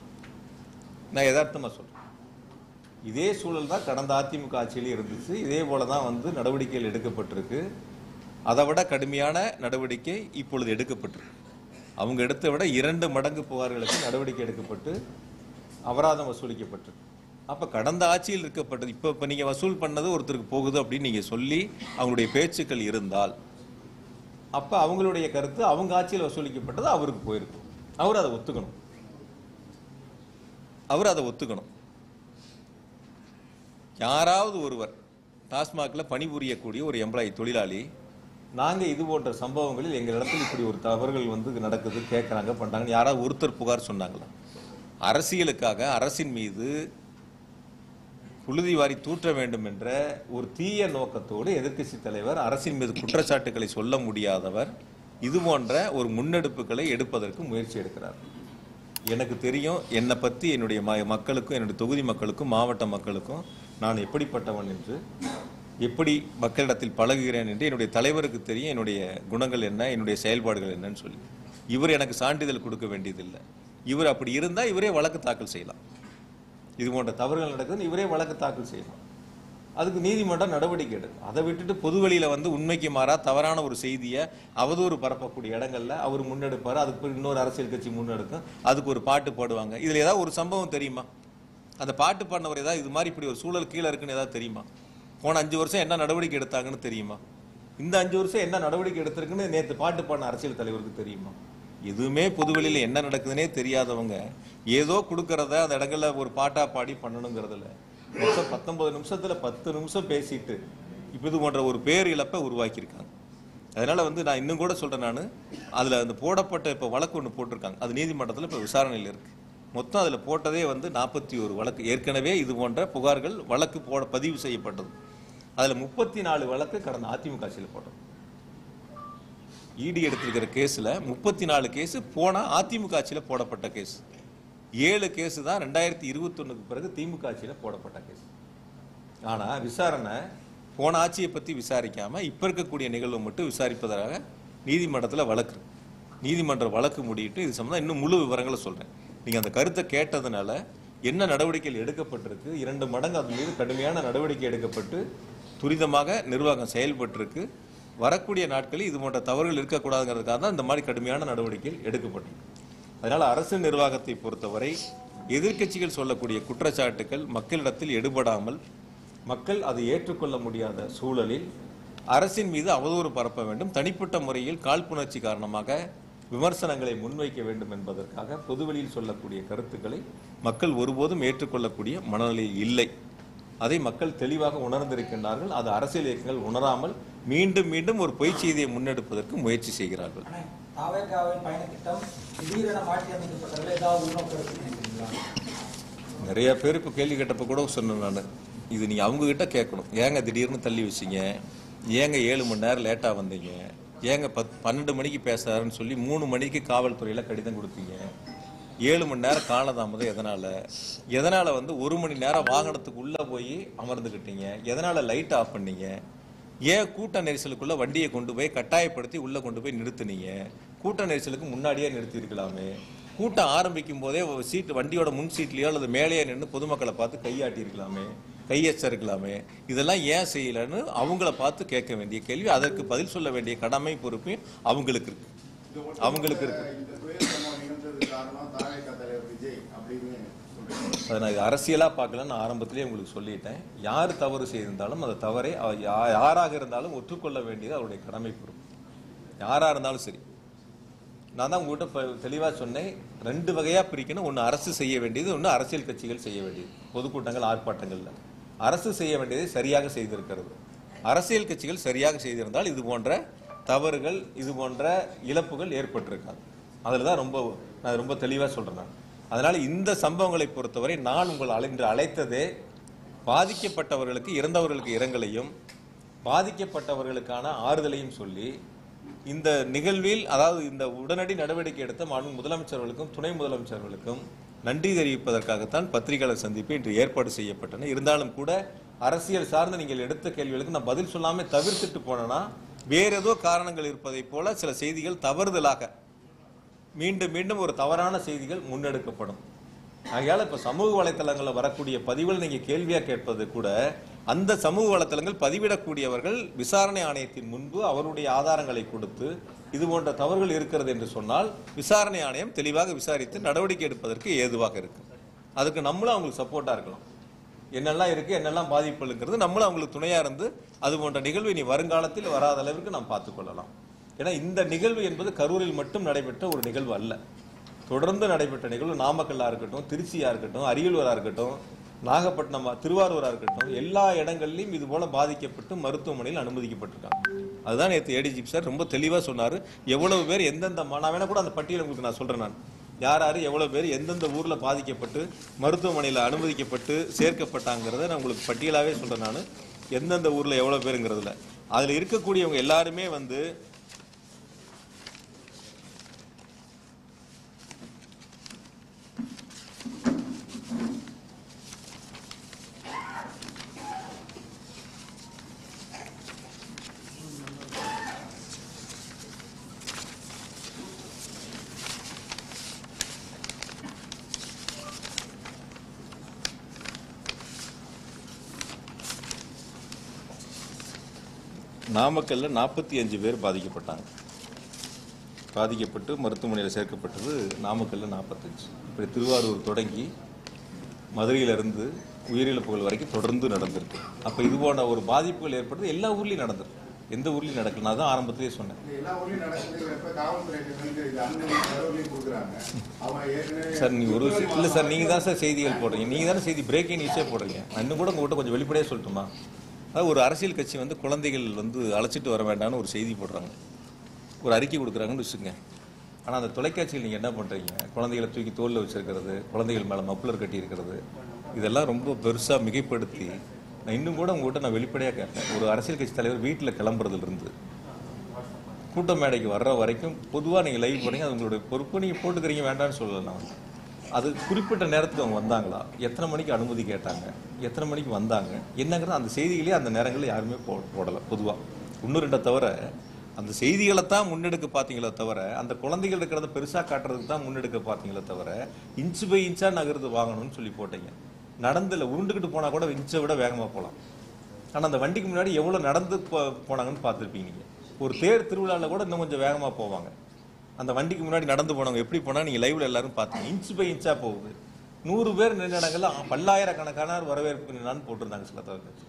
நான் யதார்த்தமாக சொல்கிறேன். இதே சூழல் தான் கடந்த அதிமுக ஆட்சியிலே இருந்துச்சு. இதே போல தான் நடவடிக்கைகள் எடுக்கப்பட்டிருக்கு. அதை விட கடுமையான நடவடிக்கை இப்பொழுது எடுக்கப்பட்டிருக்கு. அவங்க எடுத்த விட 2 மடங்கு புகார்களுக்கு நடவடிக்கை எடுக்கப்பட்டு அபராதம் வசூலிக்கப்பட்டிருக்கு. அப்போ கடந்த ஆட்சியில் இருக்கப்பட்டது இப்போ நீங்கள் வசூல் பண்ணது ஒருத்தருக்கு போகுது அப்படின்னு நீங்கள் சொல்லி அவங்களுடைய பேச்சுக்கள் இருந்தால், அப்போ அவங்களுடைய கருத்து அவங்க ஆட்சியில் வசூலிக்கப்பட்டது அவருக்கு போயிருக்கும். அவர் அதை ஒத்துக்கணும். யாராவது ஒருவர் டாஸ்மாகில் பணிபுரியக்கூடிய ஒரு எம்ப்ளாயி தொழிலாளி, நாங்கள் இது போன்ற சம்பவங்களில் எங்கள் இடத்துல இப்படி ஒரு தவறுகள் நடக்குது, கேட்குறாங்க, பண்ணுறாங்கன்னு யாராவது ஒருத்தர் புகார் சொன்னாங்களா? அரசியலுக்காக அரசின் மீது புழுதி வாரி தூற்ற வேண்டும் என்ற ஒரு தீய நோக்கத்தோடு எதிர்க்கட்சி தலைவர், அரசின் மீது குற்றச்சாட்டுகளை சொல்ல முடியாதவர், இது போன்ற ஒரு முன்னெடுப்புகளை எடுப்பதற்கு முயற்சி எடுக்கிறார். எனக்கு தெரியும், என்னை பற்றி என்னுடைய மக்களுக்கும், என்னுடைய தொகுதி மக்களுக்கும், மாவட்ட மக்களுக்கும் நான் எப்படிப்பட்டவன் என்று, எப்படி மக்களிடத்தில் பழகுகிறேன் என்று என்னுடைய தலைவருக்கு தெரியும். என்னுடைய குணங்கள் என்ன, என்னுடைய செயல்பாடுகள் என்னன்னு சொல்லி இவர் எனக்கு சான்றிதழ் கொடுக்க வேண்டியதில்லை. இவர் அப்படி இருந்தால் இவரே வழக்கு தாக்கல் செய்யலாம். இது போன்ற தவறுகள் நடக்குதுன்னு இவரே வழக்கு தாக்கல் செய்யலாம். அதுக்கு நீதிமன்றம் நடவடிக்கை எடுக்கும். அதை விட்டுட்டு பொதுவெளியில் உண்மைக்கு மாறா தவறான ஒரு செய்தியை அவதூறு பரப்பக்கூடிய இடங்கள்ல அவர் முன்னெடுப்பார். அதுக்கு இன்னொரு அரசியல் கட்சி முன்னெடுக்கும். அதுக்கு ஒரு பாட்டு போடுவாங்க. இதில் ஏதாவது ஒரு சம்பவம் தெரியுமா? அந்த பாட்டு பாடினவர் ஏதாவது இது மாதிரி இப்படி ஒரு சூழல் கீழே இருக்குன்னு ஏதாவது தெரியுமா? போன 5 வருஷம் என்ன நடவடிக்கை எடுத்தாங்கன்னு தெரியுமா? இந்த 5 வருஷம் என்ன நடவடிக்கை எடுத்திருக்குன்னு நேற்று பாட்டு பாடின அரசியல் தலைவருக்கு தெரியுமா? எதுவுமே பொதுவெளியில் என்ன நடக்குதுன்னே தெரியாதவங்க ஏதோ கொடுக்கறத அந்த இடங்கள்ல ஒரு பாட்டா பாடி பண்ணணுங்கிறதுல மொத்தம் 19 நிமிஷத்துல 10 நிமிஷம் பேசிட்டு இப்போ இது போன்ற ஒரு பேர் இழப்பை உருவாக்கியிருக்காங்க. அதனால நான் இன்னும் கூட சொல்றேன். நான் அதுல அந்த போடப்பட்ட இப்போ வழக்கு ஒன்று போட்டிருக்காங்க. அது நீதிமன்றத்தில் இப்போ விசாரணையில் இருக்கு. மொத்தம் அதில் போட்டதே 41 வழக்கு. ஏற்கனவே இது போன்ற புகார்கள் வழக்கு பதிவு செய்யப்பட்டது. அதில் 34 வழக்கு கடந்த அதிமுக ஆட்சியில் போட்டது. இடி எடுத்திருக்கிற கேஸில் 34 கேஸ் போன அதிமுக ஆட்சியில் போடப்பட்ட கேஸ். 7 கேஸ் தான் 2021 பிறகு திமுக ஆட்சியில் போடப்பட்ட கேஸ். ஆனால் விசாரணை போன ஆட்சியை பற்றி விசாரிக்காமல் இப்போ இருக்கக்கூடிய நிகழ்வு மட்டும் விசாரிப்பதாக நீதிமன்றத்தில் வழக்கு. நீதிமன்ற வழக்கு முடியிட்டு இது சம்பந்தம் இன்னும் முழு விவரங்களை சொல்கிறேன். நீங்கள் அந்த கருத்தை கேட்டதுனால என்ன நடவடிக்கைகள் எடுக்கப்பட்டிருக்கு, 2 மடங்கு அது மீது கடுமையான நடவடிக்கை எடுக்கப்பட்டு துரிதமாக நிர்வாகம் செயல்பட்டிருக்கு. வரக்கூடிய நாட்களில் இது போன்ற தவறுகள் இருக்கக்கூடாதுங்கிறதுக்காக தான் இந்த மாதிரி கடுமையான நடவடிக்கைகள் எடுக்கப்பட்டிருக்கு. அதனால் அரசு நிர்வாகத்தை பொறுத்தவரை எதிர்க்கட்சிகள் சொல்லக்கூடிய குற்றச்சாட்டுகள் மக்களிடத்தில் எடுபடாமல், மக்கள் அதை ஏற்றுக்கொள்ள முடியாத சூழலில் அரசின் மீது அவதூறு பரப்ப வேண்டும், தனிப்பட்ட முறையில் காழ்ப்புணர்ச்சி காரணமாக விமர்சனங்களை முன்வைக்க வேண்டும் என்பதற்காக பொதுவெளியில் சொல்லக்கூடிய கருத்துக்களை மக்கள் ஒருபோதும் ஏற்றுக்கொள்ளக்கூடிய மனநிலையில் இல்லை. அதை மக்கள் தெளிவாக உணர்ந்திருக்கின்றார்கள். அது அரசியல் இயக்கங்கள் உணராமல் மீண்டும் மீண்டும் ஒரு பொய் செய்தியை முன்னெடுப்பதற்கு முயற்சி செய்கிறார்கள். நிறைய பேர் இப்போ கேள்வி கேட்டப்ப கூட சொன்னேன் நான், இது நீங்கள் அவங்க கிட்ட கேட்கணும். ஏங்க திடீர்னு தள்ளி வச்சிங்க, ஏங்க 7 மணி நேரம் லேட்டாக வந்தீங்க, ஏங்க 12 மணிக்கு பேசுறாருன்னு சொல்லி 3 மணிக்கு காவல்துறையில் கடிதம் கொடுத்தீங்க, 7 மணி நேரம் காலதாமதம் எதனால 1 மணி நேரம் வாகனத்துக்கு உள்ளே போய் அமர்ந்துக்கிட்டீங்க, எதனால் லைட் ஆஃப் பண்ணீங்க, ஏன் கூட்ட நெரிசலுக்குள்ளே வண்டியை கொண்டு போய் கட்டாயப்படுத்தி உள்ளே கொண்டு போய் நிறுத்துனீங்க, கூட்ட நெரிசலுக்கு முன்னாடியே நிறுத்தியிருக்கலாமே, கூட்டம் ஆரம்பிக்கும் போதே சீட்டு வண்டியோட முன் சீட்லையோ அல்லது மேலேயே நின்று பொதுமக்களை பார்த்து கையாட்டி இருக்கலாமே, கையெச்சரிக்கலாமே, இதெல்லாம் ஏன் செய்யலைன்னு அவங்கள பார்த்து கேட்க வேண்டிய கேள்வி, அதற்கு பதில் சொல்ல வேண்டிய கடமை பொறுப்பையும் அவங்களுக்கு இருக்கு. அவங்களுக்கு இருக்கு. அதை நான் இது அரசியலாக பார்க்கலன்னு நான் ஆரம்பத்திலே உங்களுக்கு சொல்லிட்டேன். யார் தவறு செய்திருந்தாலும் அந்த தவறை யாராக இருந்தாலும் ஒற்றுக்கொள்ள வேண்டியது அவருடைய கடமை பொறுப்பு, யாராக இருந்தாலும் சரி. நான் தான் உங்கள்கிட்ட இப்போ தெளிவாக சொன்னேன், 2 வகையாக பிரிக்கணும். ஒன்று அரசு செய்ய வேண்டியது, ஒன்று அரசியல் கட்சிகள் செய்ய வேண்டியது. பொதுக்கூட்டங்கள் ஆர்ப்பாட்டங்களில் அரசு செய்ய வேண்டியதை சரியாக செய்திருக்கிறது. அரசியல் கட்சிகள் சரியாக செய்திருந்தால் இது போன்ற தவறுகள், இது போன்ற இழப்புகள் ஏற்பட்டிருக்காது. அதில் தான் நான் ரொம்ப தெளிவாக சொல்கிறேன். நான் அதனால் இந்த சம்பவங்களை பொறுத்தவரை நான் உங்களை அழைத்ததே பாதிக்கப்பட்டவர்களுக்கு, இறந்தவர்களுக்கு இரங்கலையும் பாதிக்கப்பட்டவர்களுக்கான ஆறுதலையும் சொல்லி இந்த நிகழ்வில், அதாவது இந்த உடனடி நடவடிக்கை எடுத்த மாண்பு முதலமைச்சர்களுக்கும் துணை முதலமைச்சர்களுக்கும் நன்றி தெரிவிப்பதற்காகத்தான் பத்திரிகையாளர் சந்திப்பு இன்று ஏற்பாடு செய்யப்பட்டன. இருந்தாலும் கூட அரசியல் சார்ந்த நீங்கள் எடுத்த கேள்விகளுக்கு நான் பதில் சொல்லாமல் தவிர்த்துட்டு போனேன்னா வேற ஏதோ காரணங்கள் இருப்பதை போல சில செய்திகள் தவறுதலாக மீண்டும் மீண்டும் ஒரு தவறான செய்திகள் முன்னெடுக்கப்படும். ஆகையால் இப்போ சமூக வலைத்தளங்களில் வரக்கூடிய பதிவுகள் நீங்கள் கேள்வியாக கேட்பது கூட, அந்த சமூக வலைத்தளங்கள் பதிவிடக்கூடியவர்கள் விசாரணை ஆணையத்தின் முன்பு அவருடைய ஆதாரங்களை கொடுத்து இது போன்ற தவறுகள் இருக்கிறது என்று சொன்னால் விசாரணை ஆணையம் தெளிவாக விசாரித்து நடவடிக்கை எடுப்பதற்கு ஏதுவாக இருக்கு. அதுக்கு நம்மளும் அவங்களுக்கு சப்போர்ட்டாக இருக்கலாம். என்னெல்லாம் இருக்குது, என்னெல்லாம் பாதிப்புங்கிறது நம்மளும் அவங்களுக்கு துணையாக இருந்து அது போன்ற நிகழ்வு இனி வருங்காலத்தில் வராத அளவிற்கு நாம் பார்த்துக்கொள்ளலாம். ஏன்னா இந்த நிகழ்வு என்பது கரூரில் மட்டும் நடைபெற்ற ஒரு நிகழ்வு அல்ல, தொடர்ந்து நடைபெற்ற நிகழ்வு. நாமக்கல்லாக இருக்கட்டும், திருச்சியாக இருக்கட்டும், அரியலூராக இருக்கட்டும், நாகப்பட்டினம், திருவாரூராக இருக்கட்டும், எல்லா இடங்கள்லையும் இது போல பாதிக்கப்பட்டு மருத்துவமனையில் அனுமதிக்கப்பட்டிருக்காங்க. அதுதான் நேற்று ஏடிஜிபி சார் ரொம்ப தெளிவாக சொன்னார். எவ்வளவு பேர் எந்தெந்த, நான் வேணா கூட அந்த பட்டியலை உங்களுக்கு நான் சொல்கிறேன். நான் யார் யார் எவ்வளவு பேர் எந்தெந்த ஊரில் பாதிக்கப்பட்டு மருத்துவமனையில் அனுமதிக்கப்பட்டு சேர்க்கப்பட்டாங்கிறத நான் உங்களுக்கு பட்டியலாகவே சொல்கிறேன். நான் எந்தெந்த ஊரில் எவ்வளோ பேருங்கிறதுல அதில் இருக்கக்கூடியவங்க எல்லாருமே நாமக்கல்ல 45 பேர் பாதிக்கப்பட்டு மருத்துவமனையில் சேர்க்கப்பட்டது. நாமக்கல்ல 45. இப்படி திருவாரூர் தொடங்கி மதுரையிலிருந்து உயிரிழப்புகள் வரைக்கும் தொடர்ந்து நடந்திருக்கு. அப்போ இது போன்ற ஒரு பாதிப்புகள் ஏற்படுறது எல்லா ஊர்லேயும் நடந்திருக்கு. எந்த ஊர்லேயும் நடக்கல. நான் தான் ஆரம்பத்திலேயே சொன்னேன். சார் நீங்கள் இல்லை சார், நீங்கள் தான் சார் செய்திகள் போடுறீங்க, நீங்கள் தானே செய்தி பிரேக்கிங் நியூஸே போடுறீங்க. நான் இன்னும் கூட உங்கள்கிட்ட கொஞ்சம் வெளிப்படையாக சொல்லட்டுமா? அதாவது ஒரு அரசியல் கட்சி குழந்தைகள் அழைச்சிட்டு வர வேண்டாம்னு ஒரு செய்தி போடுறாங்க, ஒரு அறிக்கை கொடுக்குறாங்கன்னு வச்சுக்கோங்க. ஆனால் அந்த தொலைக்காட்சியில் நீங்கள் என்ன பண்ணுறீங்க, குழந்தைகளை தூக்கி தோளில் வச்சுருக்கிறது, குழந்தைகள் மேலே மப்ளர் கட்டி இருக்கிறது, இதெல்லாம் ரொம்ப பெருசாக மிகைப்படுத்தி நான் இன்னும் கூட உங்கள்கிட்ட நான் வெளிப்படையாக கேட்டேன். ஒரு அரசியல் கட்சி தலைவர் வீட்டில் கிளம்புறதுலேருந்து கூட்ட மேடைக்கு வர்ற வரைக்கும் பொதுவாக நீங்கள் லைவ் போடுறீங்க, அது உங்களுடைய பொறுப்பு, நீங்கள் போட்டுக்கிறீங்க, வேண்டாம்னு சொல்லலாம். அது குறிப்பிட்ட நேரத்துக்கு அவங்க வந்தாங்களா, எத்தனை மணிக்கு அனுமதி கேட்டாங்க, எத்தனை மணிக்கு வந்தாங்க என்னங்கிறது அந்த செய்திகளே அந்த நேரங்களில் யாருமே போடலை. பொதுவாக 1-2 தவிர அந்த செய்திகளை தான் முன்னெடுக்க பார்த்தீங்களே தவிர, அந்த குழந்தைகள் இருக்கிறத பெருசாக காட்டுறதுக்கு தான் முன்னெடுக்க பார்த்தீங்களே தவிர, இன்ச்சு பை இன்ச்சாக நகர்ந்து வாங்கணும்னு சொல்லி போட்டீங்க. நடந்தில் உருண்டுக்கிட்டு போனால் கூட இன்ச்சை விட வேகமாக போகலாம். ஆனால் அந்த வண்டிக்கு முன்னாடி எவ்வளோ நடந்து போனாங்கன்னு பார்த்துருப்பீங்க. நீங்கள் ஒரு தேர் திருவிழாவில் கூட இன்னும் கொஞ்சம் வேகமாக போவாங்க. அந்த வண்டிக்கு முன்னாடி நடந்து போனவங்க எப்படி போனால் நீங்கள் லைவ்ல எல்லாரும் பார்த்தீங்க. இன்ச்சு பை இன்ச்சாக போகுது. 100 பேர் நின்ற இடங்கள்ல பல்லாயிரக்கணக்கான வரவேற்பு நின்னான்னு போட்டிருந்தாங்க சில தவிர்த்து.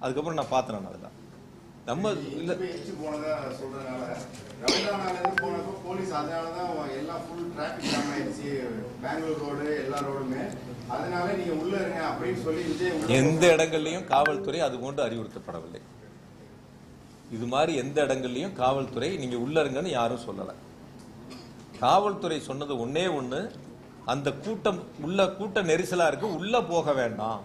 அதுக்கப்புறம் நான் பார்த்தேன். நான் அதெல்லாம் நம்ம இல்லை போலீஸ் அதனாலதான் எல்லாம் ஃபுல் டிராபிக் ஜாம் ஆயிடுச்சு பெங்களூர் ரோடு எல்லா ரோடுமே. அதனால நீங்க உள்ள இருங்க அப்படின்னு சொல்லி எந்த இடங்கள்லையும் காவல்துறை அது போன்று அறிவுறுத்தப்படவில்லை. இது மாதிரி எந்த இடங்கள்லையும் காவல்துறை நீங்க உள்ள இருங்கன்னு யாரும் சொல்லலை. காவல்துறை சொன்னது ஒன்னே ஒன்று, அந்த கூட்ட நெரிசலா இருக்கு, உள்ள போக வேண்டாம்,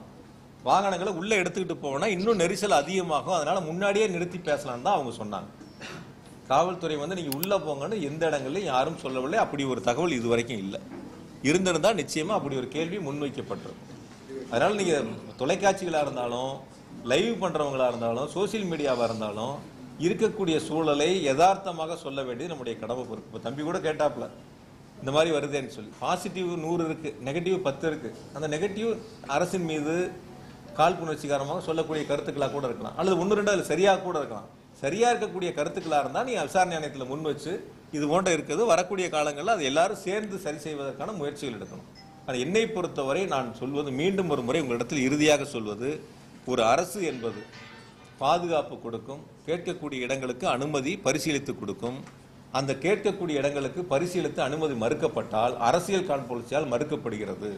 வாகனங்களை உள்ள எடுத்துக்கிட்டு போனா இன்னும் நெரிசல் அதிகமாகும், அதனால முன்னாடியே நிறுத்தி பேசலாம்னு தான் அவங்க சொன்னாங்க. காவல்துறை நீங்க உள்ள போங்கன்னு எந்த இடங்கள்லையும் யாரும் சொல்லவில்லை. அப்படி ஒரு தகவல் இது வரைக்கும் இல்லை. இருந்திருந்தா நிச்சயமா அப்படி ஒரு கேள்வி முன்வைக்கப்பட்டிருக்கும். அதனால நீங்க தொலைக்காட்சிகளா இருந்தாலும், லைவ் பண்றவங்களா இருந்தாலும், சோசியல் மீடியாவா இருந்தாலும் இருக்கக்கூடிய சூழலை யதார்த்தமாக சொல்ல வேண்டியது நம்முடைய கடமை பொறுப்பு. தம்பி கூட கேட்டாப்ல இந்த மாதிரி வருதுன்னு சொல்லி. பாசிட்டிவ் 100 இருக்கு, நெகட்டிவ் 10 இருக்கு. அந்த நெகட்டிவ் அரசின் மீது காழ்ப்புணர்ச்சிகரமாக சொல்லக்கூடிய கருத்துக்களாக கூட இருக்கலாம், அல்லது ஒன்று ரெண்டு அதில் சரியாக கூட இருக்கலாம். சரியாக இருக்கக்கூடிய கருத்துக்களாக இருந்தால் நீங்கள் விசாரணை ஆணையத்தில் முன் வச்சு இது போன்ற இருக்குது, வரக்கூடிய காலங்களில் அது எல்லாரும் சேர்ந்து சரி செய்வதற்கான முயற்சிகள் எடுக்கணும். ஆனால் என்னை பொறுத்தவரை நான் சொல்வது, மீண்டும் ஒரு முறை உங்களிடத்தில் இறுதியாக சொல்வது, ஒரு அரசு என்பது பாதுகாப்பு கொடுக்கும், கேட்கக்கூடிய இடங்களுக்கு அனுமதி பரிசீலித்து கொடுக்கும். அந்த கேட்கக்கூடிய இடங்களுக்கு பரிசீலித்து அனுமதி மறுக்கப்பட்டால் அரசியல் காழ்ப்புணர்ச்சியால் மறுக்கப்படுகிறது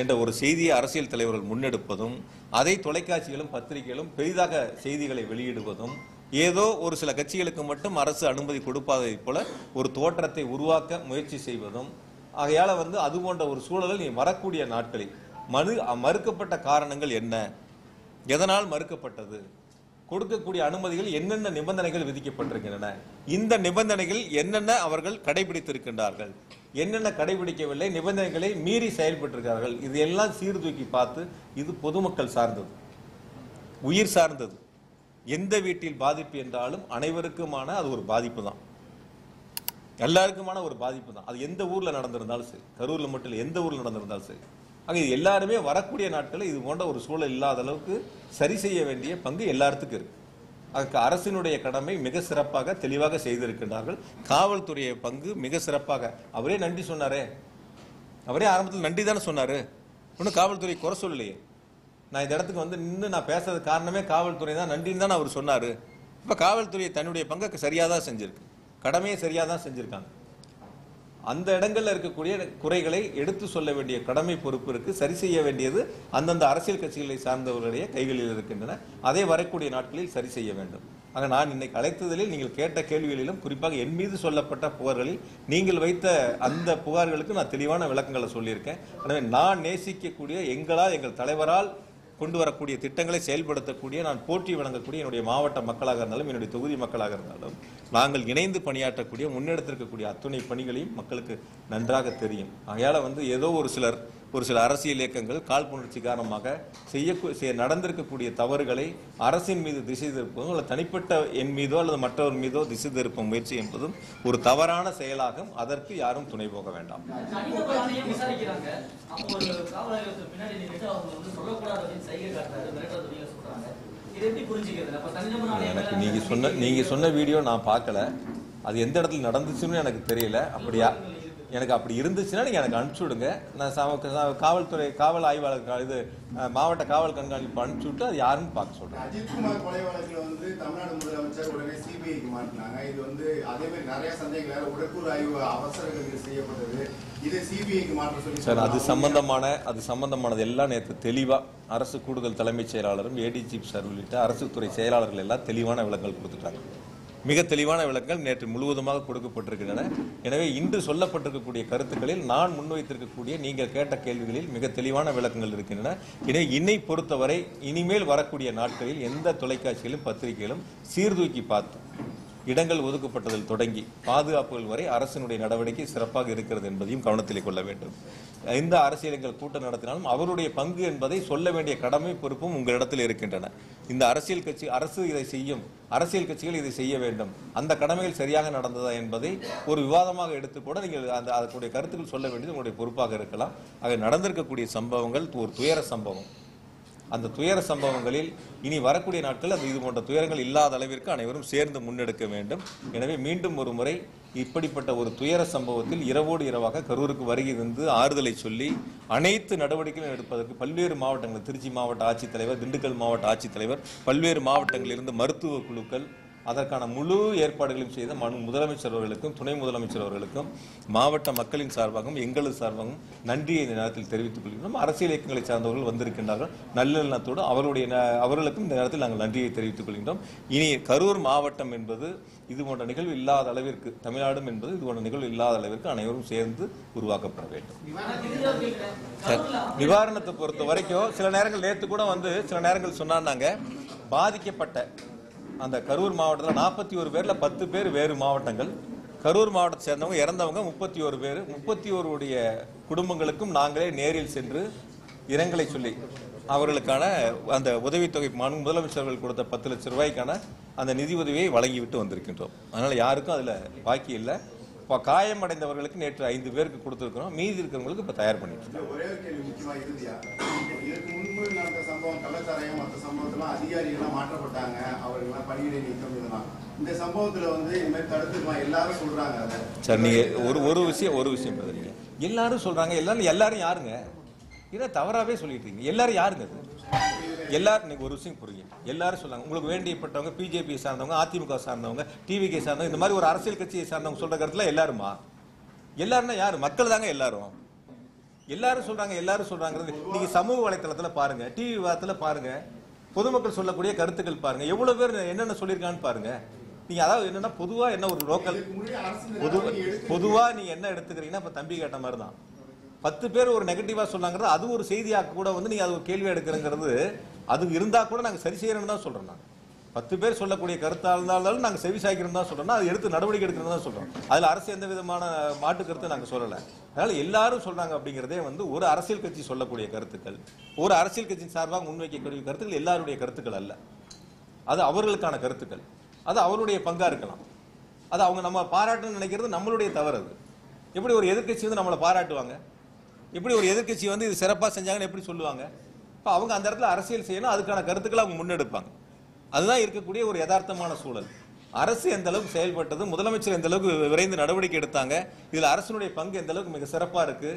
என்ற ஒரு செய்தியை அரசியல் தலைவர்கள் முன்னெடுப்பதும், அதை தொலைக்காட்சிகளும் பத்திரிகைகளும் பெரிதாக செய்திகளை வெளியிடுவதும், ஏதோ ஒரு சில கட்சிகளுக்கு மட்டும் அரசு அனுமதி கொடுப்பதை போல ஒரு தோற்றத்தை உருவாக்க முயற்சி செய்வதும், ஆகையால அது போன்ற ஒரு சூழலில் நீ வரக்கூடிய நாட்களில் மறுக்கப்பட்ட காரணங்கள் என்ன, எதனால் மறுக்கப்பட்டது, கொடுக்கக்கூடிய அனுமதிகள் என்னென்ன நிபந்தனைகள் விதிக்கப்பட்டிருக்கின்றன, இந்த நிபந்தனைகள் என்னென்ன அவர்கள் கடைபிடித்திருக்கின்றார்கள், என்னென்ன கடைபிடிக்கவில்லை, நிபந்தனைகளை மீறி செயல்பட்டிருக்கிறார்கள், இது எல்லாம் சீர்தூக்கி பார்த்து இது பொதுமக்கள் சார்ந்தது, உயிர் சார்ந்தது. எந்த வீட்டில் பாதிப்பு என்றாலும் அனைவருக்குமான அது ஒரு பாதிப்பு தான், எல்லாருக்குமான ஒரு பாதிப்பு தான். அது எந்த ஊர்ல நடந்திருந்தாலும் சரி, கரூர்ல மட்டும் இல்லை, எந்த ஊர்ல நடந்திருந்தாலும் சரி. ஆக இது எல்லாருமே வரக்கூடிய நாட்களில் இது போன்ற ஒரு சூழல் இல்லாத அளவுக்கு சரி செய்ய வேண்டிய பங்கு எல்லாத்துக்கும் இருக்கு. அதுக்கு அரசினுடைய கடமை மிக சிறப்பாக தெளிவாக செய்திருக்கின்றார்கள். காவல்துறைய பங்கு மிக சிறப்பாக, அவரே நன்றி சொன்னாரே, அவரே ஆரம்பத்தில் நன்றி தானே சொன்னாரு, ஒன்றும் காவல்துறை குறை சொல்லலையே. நான் இந்த இடத்துக்கு நின்று நான் பேசுறது காரணமே காவல்துறை தான், நன்றின்னு தான் அவர் சொன்னாரு. இப்போ காவல்துறை தன்னுடைய பங்கை சரியாக தான் செஞ்சிருக்கு, கடமையை சரியாக தான் செஞ்சிருக்காங்க. அந்த இடங்கள்ல இருக்கக்கூடிய குறைகளை எடுத்து சொல்ல வேண்டிய கடமை பொறுப்பு இருக்கு, சரி செய்ய வேண்டியது அந்தந்த அரசியல் கட்சிகளை சார்ந்தவர்களுடைய கைகளில் இருக்கின்றன. அதை வரக்கூடிய நாட்களில் சரி செய்ய வேண்டும். ஆக நான் இன்னைக்கு அழைத்ததில் நீங்கள் கேட்ட கேள்விகளிலும், குறிப்பாக என் மீது சொல்லப்பட்ட புகார்களில் நீங்கள் வைத்த அந்த புகார்களுக்கு நான் தெளிவான விளக்கங்களை சொல்லியிருக்கேன். எனவே நான் நேசிக்கக்கூடிய, எங்கள் தலைவரால் கொண்டு வரக்கூடிய திட்டங்களை செயல்படுத்தக்கூடிய, நான் போற்றி வழங்கக்கூடிய என்னுடைய மாவட்ட மக்களாக இருந்தாலும், என்னுடைய தொகுதி மக்களாக இருந்தாலும், நாங்கள் இணைந்து பணியாற்றக்கூடிய, முன்னெடுத்திருக்கக்கூடிய அத்துணை பணிகளையும் மக்களுக்கு நன்றாக தெரியும். ஆகையால ஏதோ ஒரு சில அரசியல் இயக்கங்கள் காழ்ப்புணர்ச்சி காரணமாக நடந்திருக்கக்கூடிய தவறுகளை அரசின் மீது திசை திருப்பதும், அல்லது தனிப்பட்ட என் மீதோ அல்லது மற்றவர் மீதோ திசை திருப்ப முயற்சி என்பதும் ஒரு தவறான செயலாகும். அதற்கு யாரும் துணை போக வேண்டாம். எனக்கு நீங்க சொன்ன வீடியோ நான் பார்க்கல, அது எந்த இடத்துல நடந்துச்சுன்னு எனக்கு தெரியல. அப்படியா, எனக்கு அப்படி இருந்துச்சுன்னா நீங்க எனக்கு அனுப்பிச்சு விடுங்க. நான் காவல்துறை காவல் ஆய்வாளர் இது மாவட்ட காவல் கண்காணிப்பு அனுப்பிச்சு விட்டு அது யாருன்னு பார்க்க சொல்றேன். அஜித்குமார் கொலை வழக்குல தமிழ்நாடு முதலமைச்சர் உடனே சிபிஐக்கு மாற்றினாங்க. இது அதே மாதிரி நிறைய சந்தேகங்கள், உடற்கூறு ஆய்வு அவசரங்கள் செய்யப்பட்டது, இதை சிபிஐக்கு மாற்ற சொல்லி சார், அது சம்பந்தமானது எல்லாம் நேற்று தெளிவா அரசு கூடுதல் தலைமைச் செயலாளரும் ஏடிஜிபி சார் உள்ளிட்ட அரசு துறை செயலாளர்கள் எல்லாம் தெளிவான விளக்கங்கள் கொடுத்துட்டாங்க. மிக தெளிவான விளக்கங்கள் நேற்று முழுவதுமாக கொடுக்கப்பட்டிருக்கின்றன. எனவே இன்று சொல்லப்பட்டிருக்கக்கூடிய கருத்துக்களில் நான் முன்வைத்திருக்கக்கூடிய நீங்கள் கேட்ட கேள்விகளில் மிக தெளிவான விளக்கங்கள் இருக்கின்றன. எனவே என்னை பொறுத்தவரை இனிமேல் வரக்கூடிய நாட்களில் எந்த தொலைக்காட்சிகளும் பத்திரிகைகளும் சீர்தூக்கி பார்த்து இடங்கள் ஒதுக்கப்பட்டதில் தொடங்கி பாதுகாப்புகள் வரை அரசினுடைய நடவடிக்கை சிறப்பாக இருக்கிறது என்பதையும் கவனத்தில் கொள்ள வேண்டும். எந்த அரசியல்கள் கூட்டம் நடத்தினாலும் அவருடைய பங்கு என்பதை சொல்ல வேண்டிய கடமை பொறுப்பும் உங்களிடத்தில் இருக்கின்றன. இந்த அரசு இதை செய்யும், அரசியல் கட்சிகள் இதை செய்ய வேண்டும், அந்த கடமைகள் சரியாக நடந்ததா என்பதை ஒரு விவாதமாக எடுத்து கூட நீங்கள் அதற்குடைய கருத்துக்கள் சொல்ல வேண்டியது உங்களுடைய பொறுப்பாக இருக்கலாம். ஆக நடந்திருக்கக்கூடிய சம்பவங்கள் ஒரு துயர சம்பவம். அந்த துயர சம்பவங்களில் இனி வரக்கூடிய நாட்கள் இது போன்ற துயரங்கள் இல்லாத அளவிற்கு அனைவரும் சேர்ந்து முன்னெடுக்க வேண்டும். எனவே மீண்டும் ஒரு முறை இப்படிப்பட்ட ஒரு துயர சம்பவத்தில் இரவோடு இரவாக கரூருக்கு வருகை தந்து ஆறுதலை சொல்லி அனைத்து நடவடிக்கைகளும் எடுப்பதற்கு பல்வேறு மாவட்டங்கள், திருச்சி மாவட்ட ஆட்சித்தலைவர், திண்டுக்கல் மாவட்ட ஆட்சித்தலைவர், பல்வேறு மாவட்டங்களிலிருந்து மருத்துவ குழுக்கள், அதற்கான முழு ஏற்பாடுகளையும் செய்த முதலமைச்சர் அவர்களுக்கும் துணை முதலமைச்சர் அவர்களுக்கும் மாவட்ட மக்களின் சார்பாகவும் எங்களது சார்பாகவும் நன்றியை இந்த நேரத்தில் தெரிவித்துக் கொள்கிறோம். அரசியல் இயக்கங்களை சார்ந்தவர்கள் வந்திருக்கின்றார்கள், நல்லெண்ணத்தோடு அவர்களுக்கும் இந்த நேரத்தில் நாங்கள் நன்றியை தெரிவித்துக் கொள்கின்றோம். இனி கரூர் மாவட்டம் என்பது இது போன்ற நிகழ்வு இல்லாத அளவிற்கு, தமிழ்நாடும் என்பது இது போன்ற நிகழ்வு இல்லாத அளவிற்கு அனைவரும் சேர்ந்து உருவாக்கப்பட வேண்டும். நிவாரணத்தை பொறுத்த வரைக்கும் சில நேரங்கள் நேற்று கூட சில நேரங்கள் சொன்னாங்க, பாதிக்கப்பட்ட அந்த கரூர் மாவட்டத்தில் 41 பேர்ல 10 பேர் வேறு மாவட்டங்கள், கரூர் மாவட்டத்தை சேர்ந்தவங்க இறந்தவங்க 31 பேர். 31 குடும்பங்களுக்கும் நாங்களே நேரில் சென்று இரங்கலை சொல்லி அவர்களுக்கான அந்த உதவித்தொகை முதலமைச்சர்கள் கொடுத்த 10 லட்சம் ரூபாய்க்கான அந்த நிதி உதவியை வழங்கிவிட்டு வந்திருக்கின்றோம். அதனால யாருக்கும் அதுல பாக்கி இல்லை. காயமடைந்தவர்களுக்கு நேற்று 5 பேருக்கு கொடுத்துருக்கிறோம். மீதி இருக்கிறவங்களுக்கு இப்போ தயார் பண்ணிட்டு இருக்கோம். ஒரே ஒரு கேள்வி முக்கியமா இறுதியா, இதற்கு முன்பு நடந்த சம்பவம் கள்ளச்சாராயம் மற்ற சம்பவத்தெல்லாம் அதிகாரிகள்லாம் மாற்றப்பட்டாங்க, அவர்கள்லாம் பணியிடை நீக்கம் இதெல்லாம். இந்த சம்பவத்துல இந்த மாதிரி தடுத்துக்கலாம் எல்லாரும் சொல்றாங்க. அதை சார் நீங்க ஒரு விஷயம் பதிலீங்க. எல்லாரும் சொல்றாங்க. எல்லாரும் யாருங்க? இதை தவறாவே சொல்லிட்டு இருக்கீங்க. எல்லாரும் யாருங்க? எல்லாரும் நீங்க ஒரு விஷயம் புரியுங்க. எல்லாரும் சொல்றாங்க உங்களுக்கு வேண்டியப்பட்டவங்க பிஜேபி சார்ந்தவங்க, அதிமுக சார்ந்தவங்க, டிவிகே சார்ந்தவங்க, இந்த மாதிரி ஒரு அரசியல் கட்சியை சார்ந்தவங்க சொல்ற கருத்துல எல்லாருமா? எல்லாருன்னா யாரு? மக்கள் தாங்க எல்லாரும். எல்லாரும் சொல்றாங்க. நீங்க சமூக வலைத்தளத்துல பாருங்க, டிவி விவாதத்துல பாருங்க, பொதுமக்கள் சொல்லக்கூடிய கருத்துக்கள் பாருங்க, எவ்வளவு பேர் என்னென்ன சொல்லியிருக்கான்னு பாருங்க. நீங்க அதாவது என்னன்னா பொதுவா என்ன ஒரு லோக்கல் பொதுவா நீங்க என்ன எடுத்துக்கிறீங்கன்னா இப்ப தம்பி கேட்ட மாதிரி தான் 10 பேர் ஒரு நெகட்டிவா சொன்னாங்கிறது அது ஒரு செய்தியாக கூட நீங்க அது ஒரு கேள்வி எடுக்கிறங்கிறது அது இருந்தா கூட நாங்க சரி செய்யறோம்னு தான் சொல்றோம். 10 பேர் சொல்லக்கூடிய கருத்தா இருந்தாலும் நாங்க செவி சாய்க்கிறோம் தான் சொல்றோம். அது எடுத்து நடவடிக்கை எடுக்கிறது தான் சொல்றோம். அதுல அரசு எந்த விதமான மாற்று கருத்தை நாங்க சொல்லல. அதனால எல்லாரும் சொல்றாங்க அப்படிங்கிறதே ஒரு அரசியல் கட்சி சொல்லக்கூடிய கருத்துக்கள், ஒரு அரசியல் கட்சி சார்பாக முன்வைக்கக்கூடிய கருத்துக்கள் எல்லாருடைய கருத்துக்கள் அல்ல. அது அவர்களுக்கான கருத்துக்கள். அது அவருடைய பங்கா இருக்கலாம். அது அவங்க நம்ம பாராட்டுன்னு நினைக்கிறது நம்மளுடைய தவறு. அது எப்படி ஒரு எதிர்கட்சி நம்மளை பாராட்டுவாங்க? எப்படி ஒரு எதிர்கட்சி இது சிறப்பாக செஞ்சாங்கன்னு எப்படி சொல்லுவாங்க? இப்போ அவங்க அந்த இடத்துல அரசியல் செய்யணும், அதுக்கான கருத்துக்களை அவங்க முன்னெடுப்பாங்க. அதுதான் இருக்கக்கூடிய ஒரு யதார்த்தமான சூழல். அரசு எந்த அளவுக்கு செயல்பட்டது, முதலமைச்சர் எந்த அளவுக்கு விரைந்து நடவடிக்கை எடுத்தாங்க, இதில் அரசினுடைய பங்கு எந்த அளவுக்கு மிக சிறப்பாக இருக்கு,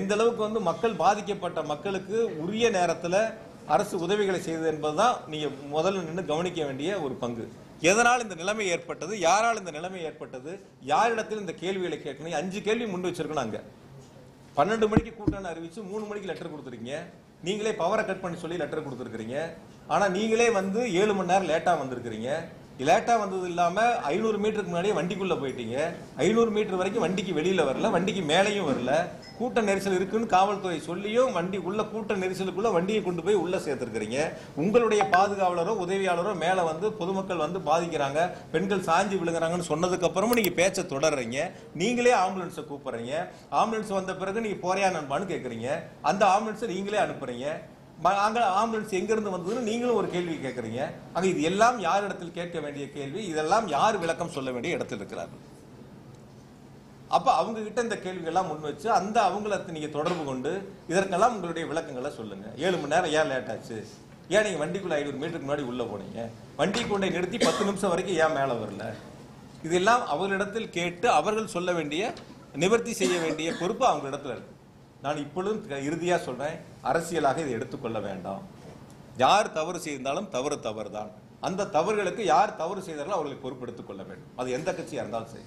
எந்த அளவுக்கு மக்கள் பாதிக்கப்பட்ட மக்களுக்கு உரிய நேரத்தில் அரசு உதவிகளை செய்தது என்பதுதான் நீங்க முதல்ல நின்று கவனிக்க வேண்டிய ஒரு பங்கு. எதனால் இந்த நிலைமை ஏற்பட்டது, யாரால் இந்த நிலைமை ஏற்பட்டது, யாரிடத்தில் இந்த கேள்விகளை கேட்கணும். 5 கேள்வி முன் வச்சிருக்கணும். அங்க 12 மணிக்கு கூட்டம்னு அறிவிச்சு 3 மணிக்கு லெட்டர் கொடுத்துருக்கீங்க. நீங்களே பவரை கட் பண்ணி சொல்லி லெட்டர் கொடுத்துருக்கீங்க. ஆனா நீங்களே 7 மணி நேரம் லேட்டா வந்திருக்கிறீங்க. லேட்டா வந்தது இல்லாம 500 மீட்டருக்கு முன்னாடியே வண்டிக்குள்ள போயிட்டீங்க. 500 மீட்டர் வரைக்கும் வண்டிக்கு வெளியில வரல, வண்டிக்கு மேலையும் வரல. கூட்ட நெரிசல் இருக்குன்னு காவல்துறை சொல்லியும் வண்டி உள்ள கூட்ட நெரிசலுக்குள்ள வண்டியை கொண்டு போய் உள்ள சேர்த்திருக்கிறீங்க. உங்களுடைய பாதுகாவலரோ உதவியாளரோ மேல பொதுமக்கள் பாதிக்கிறாங்க, பெண்கள் சாஞ்சி விழுங்குறாங்கன்னு சொன்னதுக்கு அப்புறமும் நீங்க பேச்ச தொடர்றீங்க. நீங்களே ஆம்புலன்ஸை கூப்பிடுறீங்க. ஆம்புலன்ஸ் வந்த பிறகு நீங்க போறியா நண்பான்னு கேட்கறீங்க. அந்த ஆம்புலன்ஸை நீங்களே அனுப்புறீங்க. அங்க ஆம்புலன்ஸ் எங்க இருந்து வந்ததுன்னு நீங்களும் ஒரு கேள்வி கேட்கறீங்க. அங்க இது எல்லாம் யார் இடத்தில் கேட்க வேண்டிய கேள்வி, இதெல்லாம் யார் விளக்கம் சொல்ல வேண்டிய இடத்தில் இருக்கிறார்கள். அப்ப அவங்க கிட்ட இந்த கேள்வி எல்லாம் முன் வச்சு அந்த அவங்களை நீங்க தொடர்பு கொண்டு இதற்கெல்லாம் உங்களுடைய விளக்கங்களை சொல்லுங்க. 7 மணி நேரம் ஏன் லேட் ஆச்சு, ஏன் நீங்க வண்டிக்குள்ள 500 மீட்டருக்கு முன்னாடி உள்ள போனீங்க, வண்டி கொண்டை நிறுத்தி 10 நிமிஷம் வரைக்கும் ஏன் மேல வரல, இதெல்லாம் அவர்களிடத்தில் கேட்டு அவர்கள் சொல்ல வேண்டிய நிவர்த்தி செய்ய வேண்டிய பொறுப்பு அவங்க இடத்துல இருக்கு. நான் இப்பொழுதும் இறுதியா சொல்றேன், அரசியலாக இதை எடுத்துக்கொள்ள வேண்டாம். யார் தவறு செய்தாலும் தவறு தான். அந்த தவறுகளுக்கு யார் தவறு செய்தார்களோ அவர்களை பொறுப்பெடுத்துக் கொள்ள வேண்டும். அது எந்த கட்சியா இருந்தாலும் சரி.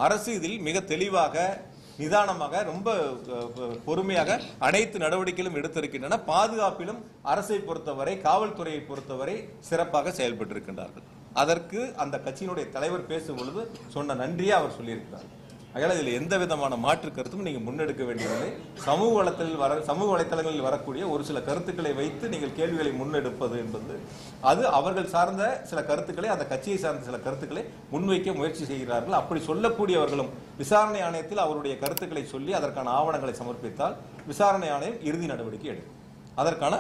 அரசு இதில் மிக தெளிவாக நிதானமாக ரொம்ப பொறுமையாக அனைத்து நடவடிக்கைகளும் எடுத்திருக்கின்றன. பாதுகாப்பிலும் அரசை பொறுத்தவரை காவல்துறையை பொறுத்தவரை சிறப்பாக செயல்பட்டு இருக்கின்றார்கள். அதற்கு அந்த கட்சியினுடைய தலைவர் பேசும் பொழுது சொன்ன நன்றியை அவர் சொல்லியிருக்கிறார். அதனால இதில் எந்த விதமான மாற்று கருத்தும் நீங்க முன்னெடுக்க வேண்டியதில்லை. சமூக வலைத்தளங்களில் வரக்கூடிய ஒரு சில கருத்துக்களை வைத்து நீங்கள் கேள்விகளை முன்னெடுப்பது என்பது அது அவர்கள் சார்ந்த சில கருத்துக்களை, அந்த கட்சியை சார்ந்த சில கருத்துக்களை முன்வைக்க முயற்சி செய்கிறார்கள். அப்படி சொல்லக்கூடியவர்களும் விசாரணை ஆணையத்தில் அவருடைய கருத்துக்களை சொல்லி அதற்கான ஆவணங்களை சமர்ப்பித்தால் விசாரணை ஆணையம் இறுதி நடவடிக்கை எடுக்கும். அதற்கான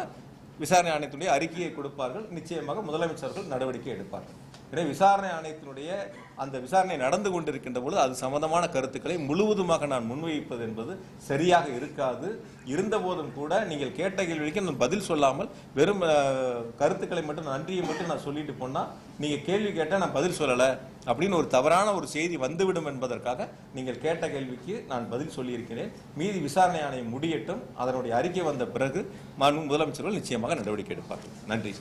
விசாரணை ஆணையத்தினுடைய அறிக்கையை கொடுப்பார்கள். நிச்சயமாக முதலமைச்சர்கள் நடவடிக்கை எடுப்பார்கள். எனவே விசாரணை ஆணையத்தினுடைய அந்த விசாரணை நடந்து கொண்டிருக்கின்ற பொழுது அது சம்பந்தமான கருத்துக்களை முழுவதுமாக நான் முன்வைப்பது என்பது சரியாக இருக்காது. இருந்த போதும் கூட நீங்கள் கேட்ட கேள்விக்கு நான் பதில் சொல்லாமல் வெறும் கருத்துக்களை மட்டும் நன்றியை மட்டும் நான் சொல்லிட்டு போனா நீங்க கேள்வி கேட்டால் நான் பதில் சொல்லலை அப்படின்னு ஒரு தவறான ஒரு செய்தி வந்துவிடும் என்பதற்காக நீங்கள் கேட்ட கேள்விக்கு நான் பதில் சொல்லியிருக்கிறேன். மீதி விசாரணை ஆணையம் முடியட்டும். அதனுடைய அறிக்கை வந்த பிறகு முதலமைச்சர்கள் நிச்சயமாக நடவடிக்கை எடுப்பார்கள். நன்றி.